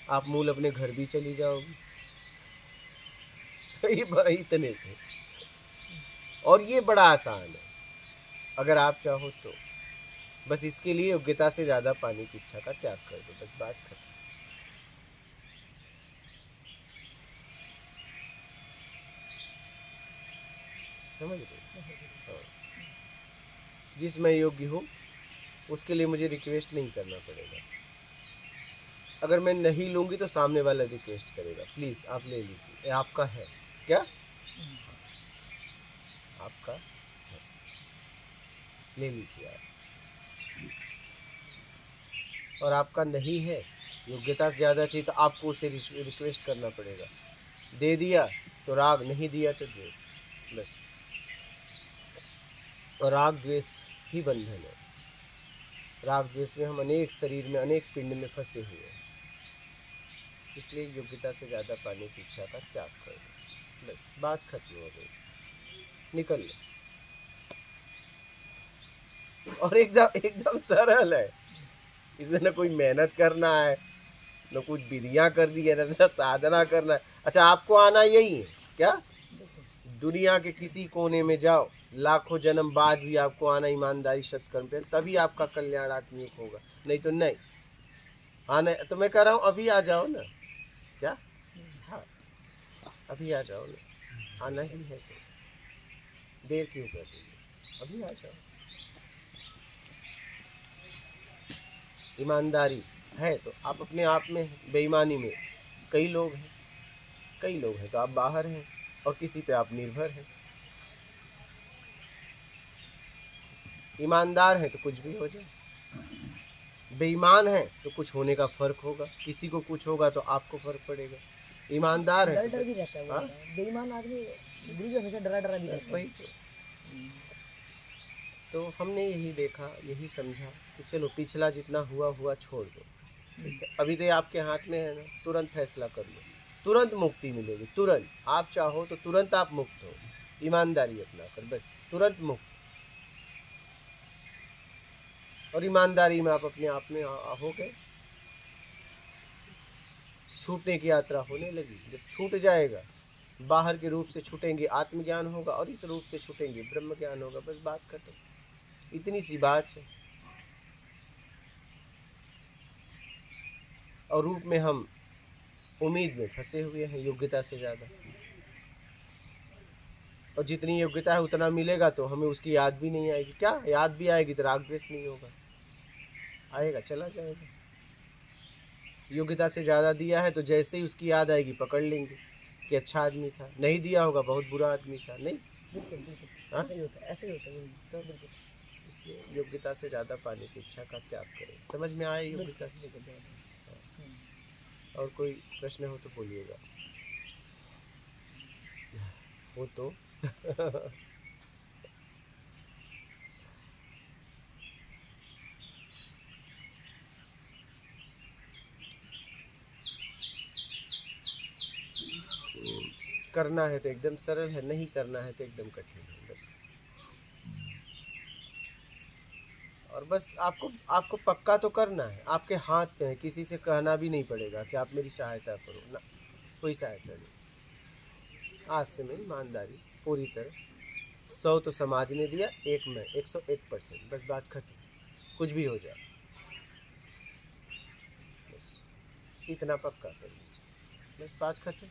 आप मूल अपने घर भी चली जाओगी इतने से। और ये बड़ा आसान है अगर आप चाहो तो। बस इसके लिए योग्यता से ज़्यादा पाने की इच्छा का त्याग कर दो, बस बात खत्म। समझ रहे? हाँ। जिस मैं योग्य हूँ उसके लिए मुझे रिक्वेस्ट नहीं करना पड़ेगा। अगर मैं नहीं लूँगी तो सामने वाला रिक्वेस्ट करेगा, प्लीज़ आप ले लीजिए, ये आपका है। क्या? आपका है, ले लीजिए आप। और आपका नहीं है, योग्यता से ज़्यादा चाहिए तो आपको उसे रिक्वेस्ट करना पड़ेगा। दे दिया तो राग, नहीं दिया तो द्वेष, बस। और राग द्वेष ही बंधन है। राग द्वेष में हम अनेक शरीर में, अनेक पिंड में फंसे हुए हैं। इसलिए योग्यता से ज़्यादा पाने की इच्छा का त्याग कर दो, बस बात खत्म हो गई, निकल लो। और एकदम सरल है, इसमें ना कोई मेहनत करना है, न कुछ विधियाँ करनी है, न साधना करना है। अच्छा, आपको आना यही है क्या? दुनिया के किसी कोने में जाओ, लाखों जन्म बाद भी आपको आना ईमानदारी सत्कर्म पे, तभी आपका कल्याण आत्मिक होगा, नहीं तो नहीं आना। तो मैं कह रहा हूँ अभी आ जाओ ना। क्या? हाँ, अभी आ जाओ ना, आना ही है तो देर क्यों कर रही है? अभी आ जाओ। ईमानदारी है तो आप अपने आप में हैं, बेईमानी में कई लोग हैं, कई लोग हैं तो आप बाहर हैं और किसी पे आप निर्भर हैं। ईमानदार हैं तो कुछ भी हो जाए, बेईमान है तो कुछ होने का फर्क होगा, किसी को कुछ होगा तो आपको फर्क पड़ेगा। ईमानदार है डर तो डर भी रहता है वो हाँ? वाला। बेईमान आदमी गुरु जी हमेशा डरा डरा भी रहता है। वही तो हमने यही देखा, यही समझा कि चलो पिछला जितना हुआ हुआ छोड़ दो, ठीक है। अभी तो ये आपके हाथ में है ना, तुरंत फैसला कर लो, तुरंत मुक्ति मिलेगी, तुरंत आप चाहो तो तुरंत आप मुक्त हो, ईमानदारी अपना कर, बस तुरंत मुक्त। और ईमानदारी में आप अपने आप में हो गए, छूटने की यात्रा होने लगी। जब छूट जाएगा, बाहर के रूप से छूटेंगे आत्मज्ञान होगा और इस रूप से छूटेंगे ब्रह्म ज्ञान होगा, बस बात खत्म। इतनी सी बात है। और रूप में हम उम्मीद में फंसे हुए हैं योग्यता से ज़्यादा, और जितनी योग्यता है उतना मिलेगा तो हमें उसकी याद भी नहीं आएगी। क्या याद भी आएगी तो राग द्वेष नहीं होगा, आएगा चला जाएगा। योग्यता से ज़्यादा दिया है तो जैसे ही उसकी याद आएगी पकड़ लेंगे कि अच्छा आदमी था, नहीं दिया होगा बहुत बुरा आदमी था, नहीं। बिल्कुल बिल्कुल हाँ? ऐसा ही होता है, ऐसा ही होता है वही। तो बिल्कुल इसलिए योग्यता से ज़्यादा पाने की इच्छा का त्याग करें। समझ में आए योग्यता से? बिल्कुल बिल्कुल। और कोई प्रश्न हो तो बोलिएगा, हो तो करना है तो एकदम सरल है, नहीं करना है तो एकदम कठिन है, बस। और बस आपको पक्का तो करना है, आपके हाथ में है, किसी से कहना भी नहीं पड़ेगा कि आप मेरी सहायता करो ना, कोई सहायता नहीं। आज से मैं ईमानदारी पूरी तरह, 100 तो समाज ने दिया, एक मैं, 101%, बस बात खत्म। कुछ भी हो जाए बस इतना पक्का कर लीजिए, बस बात खत्म।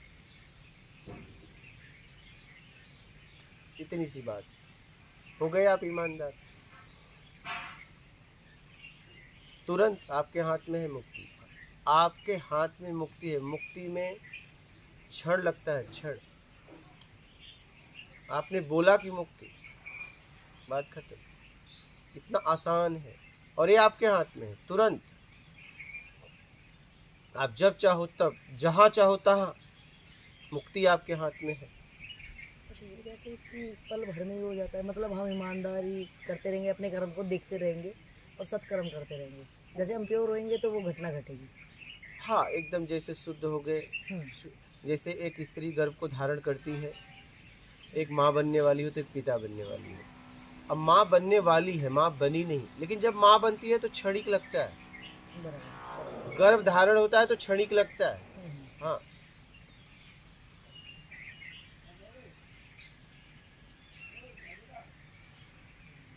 इतनी सी बात, हो गए आप ईमानदार, तुरंत आपके हाथ में है मुक्ति, आपके हाथ में मुक्ति है। मुक्ति में क्षण लगता है, क्षण। आपने बोला कि मुक्ति, बात खत्म। इतना आसान है और ये आपके हाथ में है, तुरंत आप जब चाहो तब, जहाँ चाहो तहाँ, मुक्ति आपके हाथ में है। अच्छा ये कैसे कि पल भर में ही हो जाता है, मतलब हम ईमानदारी करते रहेंगे, अपने कर्म को देखते रहेंगे और सत्कर्म करते रहेंगे, जैसे हम प्योर होएंगे तो वो घटना घटेगी। हाँ, एकदम जैसे शुद्ध हो गए। जैसे एक स्त्री गर्भ को धारण करती है, एक माँ बनने वाली हो तो एक पिता बनने वाली है। अब माँ बनने वाली है, माँ बनी नहीं, लेकिन जब माँ बनती है तो क्षणिक लगता है। बराबर। गर्भ धारण होता है तो क्षणिक लगता है। हाँ,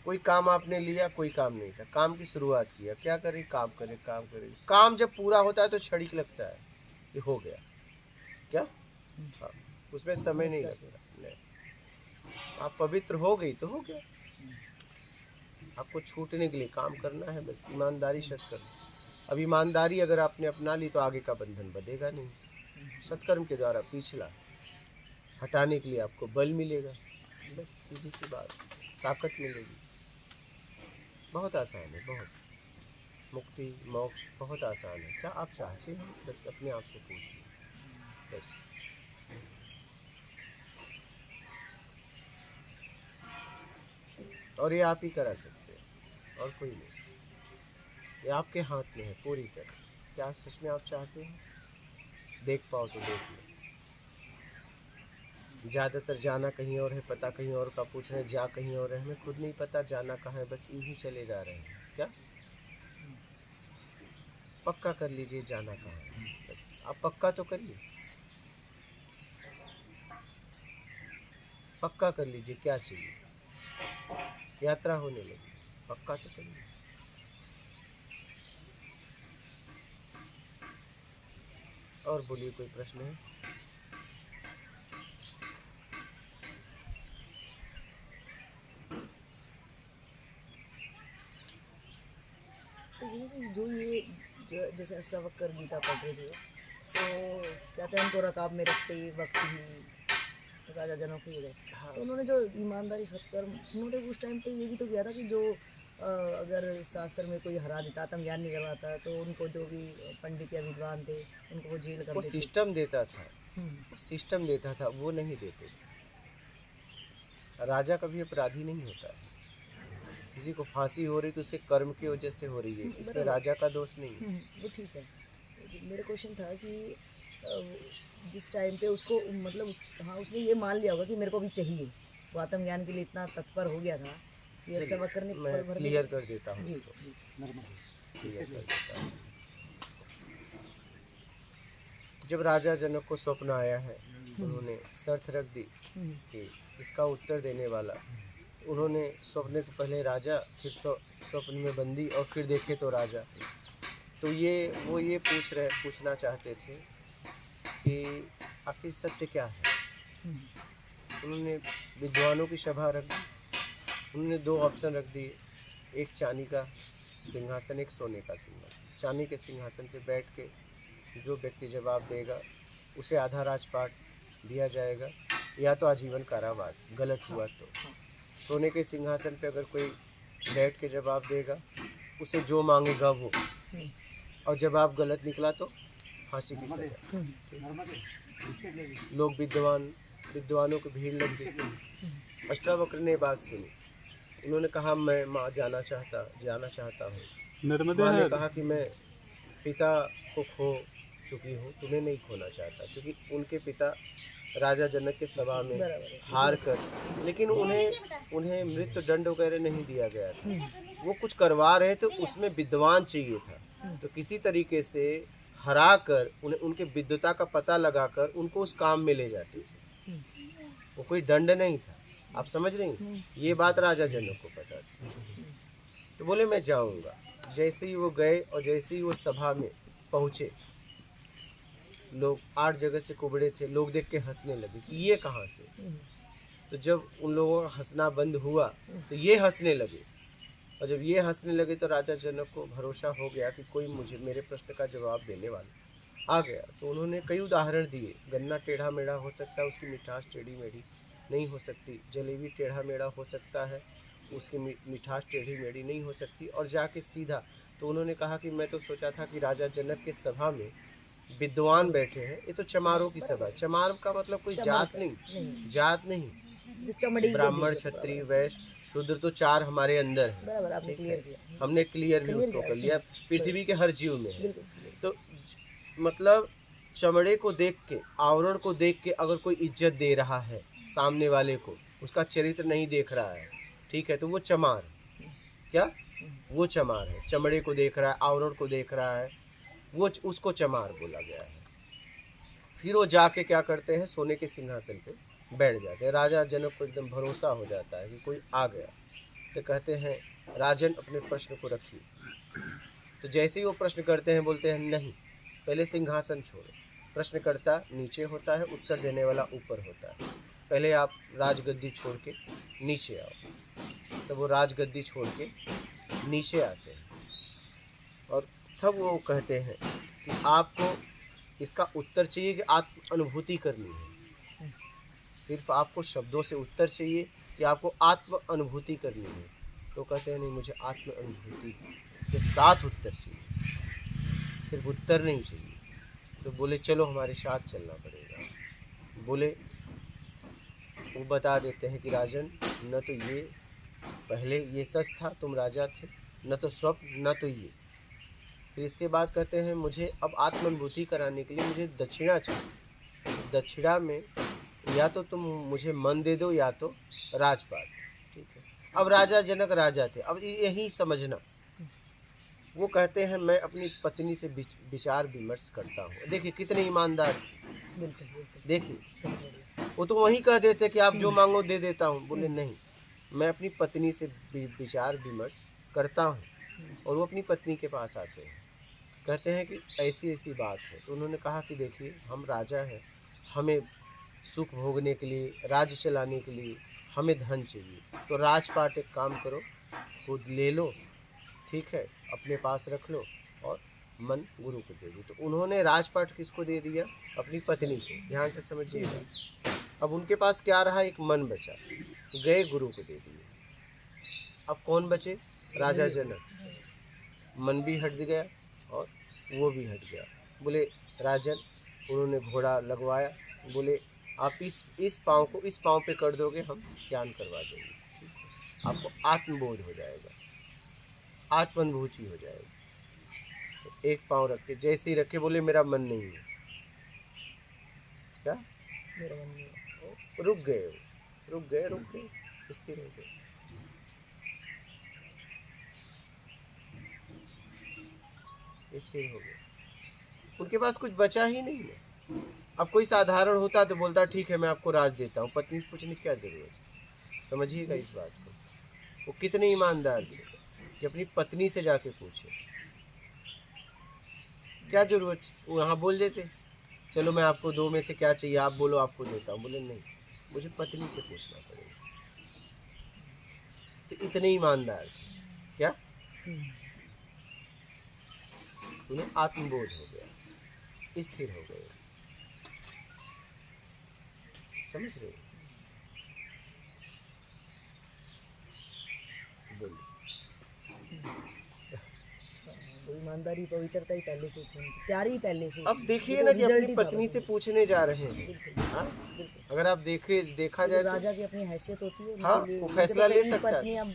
कोई काम आपने लिया, कोई काम नहीं था, काम की शुरुआत किया, क्या करे, काम करे, काम करे, काम जब पूरा होता है तो क्षणिक लगता है कि हो गया। क्या? हाँ, उसमें समय नहीं लगता। नहीं, आप पवित्र हो गई तो हो गया। आपको छूटने के लिए काम करना है, बस ईमानदारी सत्कर्म। अब ईमानदारी अगर आपने अपना ली तो आगे का बंधन बंधेगा नहीं। सत्कर्म के द्वारा पिछला हटाने के लिए आपको बल मिलेगा, बस सीधी सी बात, ताकत मिलेगी। बहुत आसान है, बहुत। मुक्ति मोक्ष बहुत आसान है। क्या आप चाहते हैं, बस अपने आप से पूछिए, बस। और ये आप ही करा सकते हैं, और कोई नहीं। ये आपके हाथ में है पूरी तरह। क्या सच में आप चाहते हैं? देख पाओ तो देख लो। ज़्यादातर जाना कहीं और है, पता कहीं और का पूछ रहे हैं, जा कहीं और है, हमें खुद नहीं पता जाना कहाँ है, बस यूं ही चले जा रहे हैं। क्या? पक्का कर लीजिए जाना कहाँ है, बस आप पक्का तो करिए, पक्का कर लीजिए क्या चाहिए, यात्रा होने लगी, पक्का तो करिए। और बोलिए, कोई प्रश्न है? तो ये जो जो जैसे अष्टावक्र गीता पढ़ रहे थे, तो कहते हैं उनको रकाब में रखते ही वक्त ही राजा जनक ही गए। हाँ। तो उन्होंने जो ईमानदारी सत्कर्म, उन्होंने उस टाइम पे ये भी तो किया था कि जो अगर शास्त्र में कोई हरा देता, आत्मज्ञान नहीं करवाता, तो उनको जो भी पंडित या विद्वान थे उनको वो जेल कर वो देते। सिस्टम देता था, हम्म, सिस्टम देता था, वो नहीं देते थे। राजा कभी अपराधी नहीं होता है। किसी को फांसी हो रही तो उसके कर्म की वजह से हो रही है, इसमें बराबर। राजा का दोष नहीं है। वो ठीक है। मेरा क्वेश्चन था कि जिस टाइम पे उसको मतलब हाँ, उसने ये मान लिया होगा कि मेरे को अभी चाहिए, वो आत्मज्ञान के लिए इतना तत्पर हो गया था कि चलिए, अष्टावक्र ने मैं भर क्लियर कर देता हूँ जी इसको, जी। क्लियर कर देता हूँ। जब राजा जनक को स्वप्न आया है, उन्होंने शर्त रख दी हम्म, कि इसका उत्तर देने वाला, उन्होंने स्वप्न से पहले राजा, फिर स्वप्न में बंदी और फिर देखे तो राजा। तो वो ये पूछना चाहते थे कि आखिर सत्य क्या है। हम्म, उन्होंने विद्वानों की सभा रख दी, उन्होंने 2 ऑप्शन रख दिए, एक चांदी का सिंहासन, एक सोने का सिंहासन। चांदी के सिंहासन पे बैठ के जो व्यक्ति जवाब देगा उसे आधा राजपाट दिया जाएगा, या तो आजीवन कारावास गलत हुआ तो। सोने के सिंहासन पे अगर कोई बैठ के जवाब देगा उसे जो मांगेगा वो, हम्म, और जवाब गलत निकला तो फांसी की सजा। हम्म, लोग विद्वानों की भीड़ लग गई। अष्टावक्र ने बात सुनी, उन्होंने कहा मैं माँ जाना चाहता हूँ। नर्मदे माँ ने हर कहा कि मैं पिता को खो चुकी हूँ, तुम्हें नहीं खोना चाहता, क्योंकि उनके पिता राजा जनक के सभा में बराबर है। हार कर, लेकिन उन्हें मृत्यु दंड वगैरह नहीं दिया गया था। वो कुछ करवा रहे थे, उसमें विद्वान चाहिए था, तो किसी तरीके से हरा कर उन्हें उनके विद्वता का पता लगाकर उनको उस काम में ले जाते थे। वो कोई दंड नहीं था, आप समझ रही हैं? ये बात राजा जनक को पता थी। तो बोले मैं जाऊंगा। जैसे ही वो गए और जैसे ही वो सभा में पहुंचे, लोग 8 जगह से कुबड़े थे, लोग देख के हंसने लगे कि ये कहाँ से। तो जब उन लोगों का हंसना बंद हुआ तो ये हंसने लगे, और जब ये हंसने लगे तो राजा जनक को भरोसा हो गया कि कोई मेरे प्रश्न का जवाब देने वाला आ गया। तो उन्होंने कई उदाहरण दिए। गन्ना टेढ़ा मेढ़ा हो सकता है, उसकी मिठास टेढ़ी मेढ़ी नहीं हो सकती। जलेबी टेढ़ा मेढ़ा हो सकता है, उसकी मिठास टेढ़ी मेढ़ी नहीं हो सकती। और जाके सीधा, तो उन्होंने कहा कि मैं तो सोचा था कि राजा जनक के सभा में विद्वान बैठे हैं, ये तो चमारों की सभा है। चमार का मतलब कोई जात नहीं, जात नहीं, जो चमड़ी के ब्राह्मण, दिए, क्षत्रिय, वैश्य, शूद्र तो 4 हमारे अंदर है। बराबर आपने ठीक है? क्लियर किया। हमने क्लियर भी Clear उसको किया, कर लिया, पृथ्वी के हर जीव में है। बिल्कुल clear। तो मतलब चमड़े को देख के, आवरण को देख के अगर कोई इज्जत दे रहा है सामने वाले को, उसका चरित्र नहीं देख रहा है, ठीक है, तो वो चमार, क्या वो चमार है। चमड़े को देख रहा है, आवरण को देख रहा है, वो उसको चमार बोला गया है। फिर वो जाके क्या करते हैं, सोने के सिंहासन पे बैठ जाते हैं। राजा जनक को एकदम भरोसा हो जाता है कि कोई आ गया। तो कहते हैं राजन अपने प्रश्न को रखिए। तो जैसे ही वो प्रश्न करते हैं, बोलते हैं नहीं, पहले सिंहासन छोड़ो। प्रश्नकर्ता नीचे होता है, उत्तर देने वाला ऊपर होता है। पहले आप राजगद्दी छोड़ के नीचे आओ। तो वो राजगद्दी छोड़ के नीचे आते हैं, और तब वो कहते हैं कि आपको इसका उत्तर चाहिए कि आत्म अनुभूति करनी है। सिर्फ आपको शब्दों से उत्तर चाहिए कि आपको आत्म अनुभूति करनी है। तो कहते हैं नहीं, मुझे आत्म अनुभूति के साथ उत्तर चाहिए, सिर्फ उत्तर नहीं चाहिए। तो बोले चलो हमारे साथ चलना पड़ेगा। बोले वो बता देते हैं कि राजन, न तो ये पहले ये सच था, तुम राजा थे, न तो स्वप्न, न तो ये। फिर इसके बाद कहते हैं मुझे अब आत्मानुभूति कराने के लिए मुझे दक्षिणा चाहिए। दक्षिणा में या तो तुम मुझे मन दे दो या तो राजपाट। ठीक है, अब राजा जनक राजा थे, अब यही समझना। वो कहते हैं मैं अपनी पत्नी से विचार विमर्श करता हूँ। देखिए कितने ईमानदार थे, बिल्कुल बिल्कुल देखिए वो तो वही कह देते कि आप जो मांगो दे देता हूँ। बोले नहीं, मैं अपनी पत्नी से विचार विमर्श करता हूँ। और वो अपनी पत्नी के पास आते हैं, कहते हैं कि ऐसी ऐसी बात है। तो उन्होंने कहा कि देखिए हम राजा हैं, हमें सुख भोगने के लिए, राज्य चलाने के लिए हमें धन चाहिए। तो राजपाट एक काम करो, खुद ले लो, ठीक है, अपने पास रख लो और मन गुरु को दे दी। तो उन्होंने राजपाट किसको दे दिया? अपनी पत्नी को। ध्यान से समझिएगा। अब उनके पास क्या रहा? एक मन बचा, गए गुरु को दे दिए। अब कौन बचे? राजा जनक। मन भी हट गया और वो भी हट गया। बोले राजन, उन्होंने घोड़ा लगवाया, बोले आप इस पाँव को इस पाँव पे कर दोगे, हम ज्ञान करवा देंगे, आपको आत्मबोध हो जाएगा, आत्मानुभूति हो जाएगी। तो एक पाँव रखे, जैसे ही रखे बोले मेरा मन नहीं है। क्या? मेरा मन नहीं है। रुक गए, स्थिर हो गए। स्थिर हो गए। उनके पास कुछ बचा ही नहीं है। अब कोई साधारण होता तो बोलता ठीक है मैं आपको राज देता हूँ, पत्नी से पूछने की क्या जरूरत है? समझिएगा इस बात को। वो कितने ईमानदार थे कि अपनी पत्नी से जाके पूछे। क्या जरूरत? वो यहाँ बोल देते चलो मैं आपको दो में से क्या चाहिए आप बोलो, आपको देता हूँ। बोले नहीं, मुझे पत्नी से पूछना पड़ेगा। तो इतने ईमानदार थे। क्या? उन्हें आत्मबोध हो गया, स्थिर हो गए। समझ रहे हो? बोलिए। ईमानदारी पवित्रता ही पहले से थी, प्यारी ही पहले से। अब देखिए ना कि अपनी पत्नी से पूछने जा रहे हैं। हाँ? अगर आप देखा जाए राजा की अपनी हैसियत होती है। हाँ, वो फैसला ले सकता है। पत्नी अब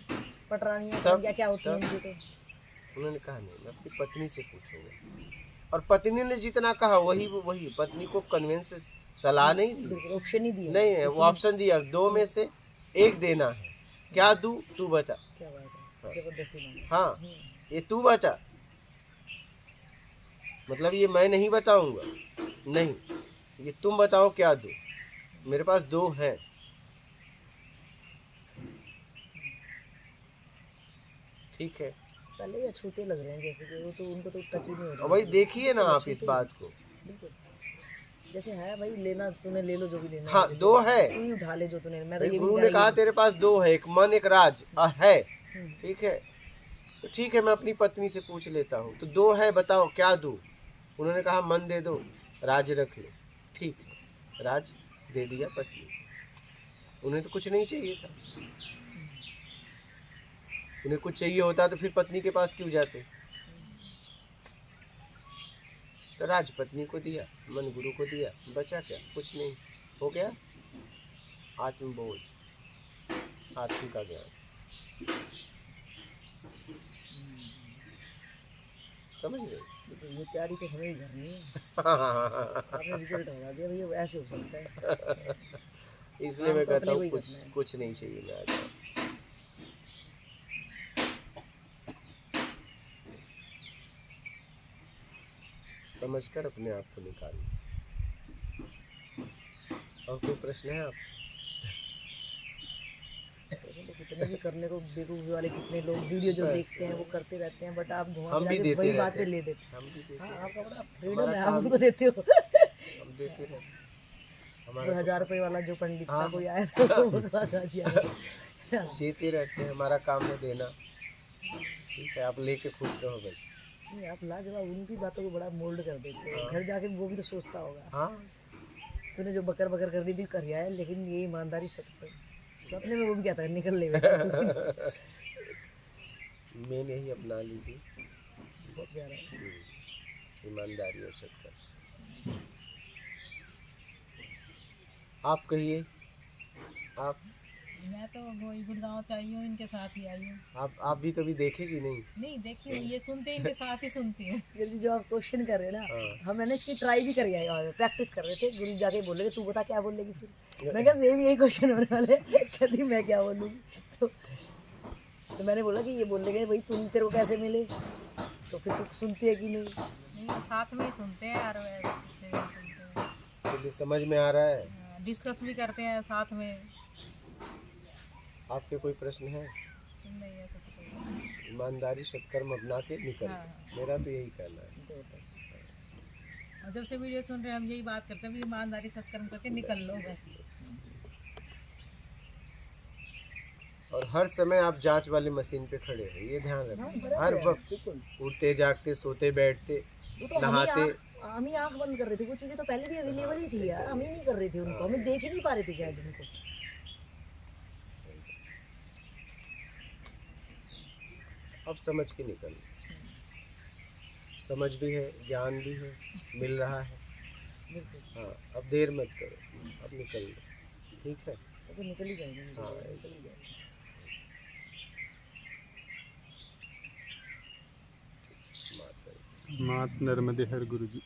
पटरानियां क्या होती है उनकी। तो उन्होंने कहा नहीं, मैं अपनी पत्नी से पूछूंगा। और पत्नी ने जितना कहा वही पत्नी को कन्विंस सलाह नहीं दी, ऑप्शन ही दिया। नहीं है, वो ऑप्शन दिया, दो में से एक देना है। क्या दूं? तू बता। क्या बात है, जबरदस्ती। हाँ, ये तू बता, मतलब ये मैं नहीं बताऊंगा, नहीं, ये तुम बताओ क्या दूं। मेरे पास दो हैं। ठीक है। पहले ही अछूते लग रहे हैं जैसे कि वो तो उनको तो टच ही नहीं हो रहा। भाई देखिए ना आप इस बात को। बिल्कुल जैसे है भाई, लेना तूने ले लो जो भी लेना। हाँ, दो है, तू ही उठा ले जो तूने। मैं तो ये गुरु ने कहा तेरे पास दो है, एक मन एक राज है। ठीक है, तो ठीक है मैं अपनी पत्नी से पूछ लेता हूँ। तो दो है, बताओ क्या दूं? उन्होंने कहा मन दे दो, राज रख लो। ठीक है, राज दे दिया पत्नी। उन्हें तो कुछ नहीं चाहिए था। उन्हें कुछ चाहिए होता तो फिर पत्नी के पास क्यों जाते? तो राज पत्नी को दिया, मन गुरु को दिया, बचा क्या? कुछ नहीं। हो गया आत्मबोध, आत्म का ज्ञान। समझ रहे? ये तैयारी तो हमें ही करनी है। आपने रिजल्ट होगा दिया भैया, ऐसे हो सकता है। इसलिए मैं कहता हूँ कुछ नहीं चाहिए। मैं आता हूँ। समझकर अपने आप को निकालिए। और कोई प्रश्न है आप? तो कितने भी करने को बेवकूफ़ी वाले कितने लोग वीडियो जो देखते हैं वो करते रहते हैं, बट आप घुमा हम भी देते वही रहते बात पे हैं। ले देते हैं। हम भी देते हाँ, हैं। आपका बड़ा फ्रीडम है, हमारा आप काम उनको देते हो। हम देते रहते हैं। वो हमारा 1000 रुपए वाला जो पंडित हाँ। सा कोई आया था वो बकवास आज आया। देते रहते हैं, हमारा काम है देना। ठीक है, आप लेके खुश रहो बस। नहीं, आप लाजवाब उनकी बातों को बड़ा मोल्ड कर देते हो। घर जाके वो भी तो सोचता होगा। हाँ, तूने जो बकर बकर कर दी थी कर है, लेकिन ये ईमानदारी सपने में वो भी क्या था, निकल ले। मेन यही अपना लीजिए, बहुत प्यारा है। ईमानदारी और सत्य। आप कहिए, आप मैं तो वही गुड़गांव से आई हूँ, इनके साथ ही आई हूँ। आप भी कभी देखेगी नहीं? नहीं देखी हूँ, ये सुनते हैं, इनके साथ ही सुनती है। गुरुजी जो आप क्वेश्चन कर रहे हैं ना, हाँ। हम मैंने इसकी ट्राई भी करी है, प्रैक्टिस कर रहे थे। गुरुजी जाके बोल रहे तू बता क्या बोलेगी फिर। मैं क्या सेम यही क्वेश्चन होने वाले। कहती मैं क्या बोलूँगी। तो मैंने बोला कि ये बोल रहे भाई तुम तेरे को कैसे मिले, तो फिर तू सुनती है कि नहीं। नहीं, साथ में ही सुनते हैं यार, तो समझ में आ रहा है। डिस्कस भी करते हैं साथ में। आपके कोई प्रश्न है? नहीं ऐसा तो कोई। ईमानदारी सत्कर्म अपना के निकल। हाँ। मेरा तो यही कहना है। और जब से वीडियो सुन रहे हैं हम यही बात करते हैं भी ईमानदारी सत्कर्म करके निकल लो बस। और हर समय आप जांच वाली मशीन पे खड़े हैं, ये ध्यान रखें। हर वक्त उठते जागते सोते बैठते वो तो हम ही आंख बंद कर रहे थे, वो चीजें तो पहले भी अवेलेबल ही थी यार, हम ही नहीं कर रहे थे उनको, हमें देख ही नहीं पा रहे थे शायद उनको। अब समझ के निकल, समझ भी है, ज्ञान भी है, मिल रहा है। बिल्कुल। हाँ, अब देर मत करो, अब निकल लो, ठीक है। वो तो निकल ही जाएंगे, हाँ, निकल ही जाएंगे। माता मात नर्मदे हर गुरु जी।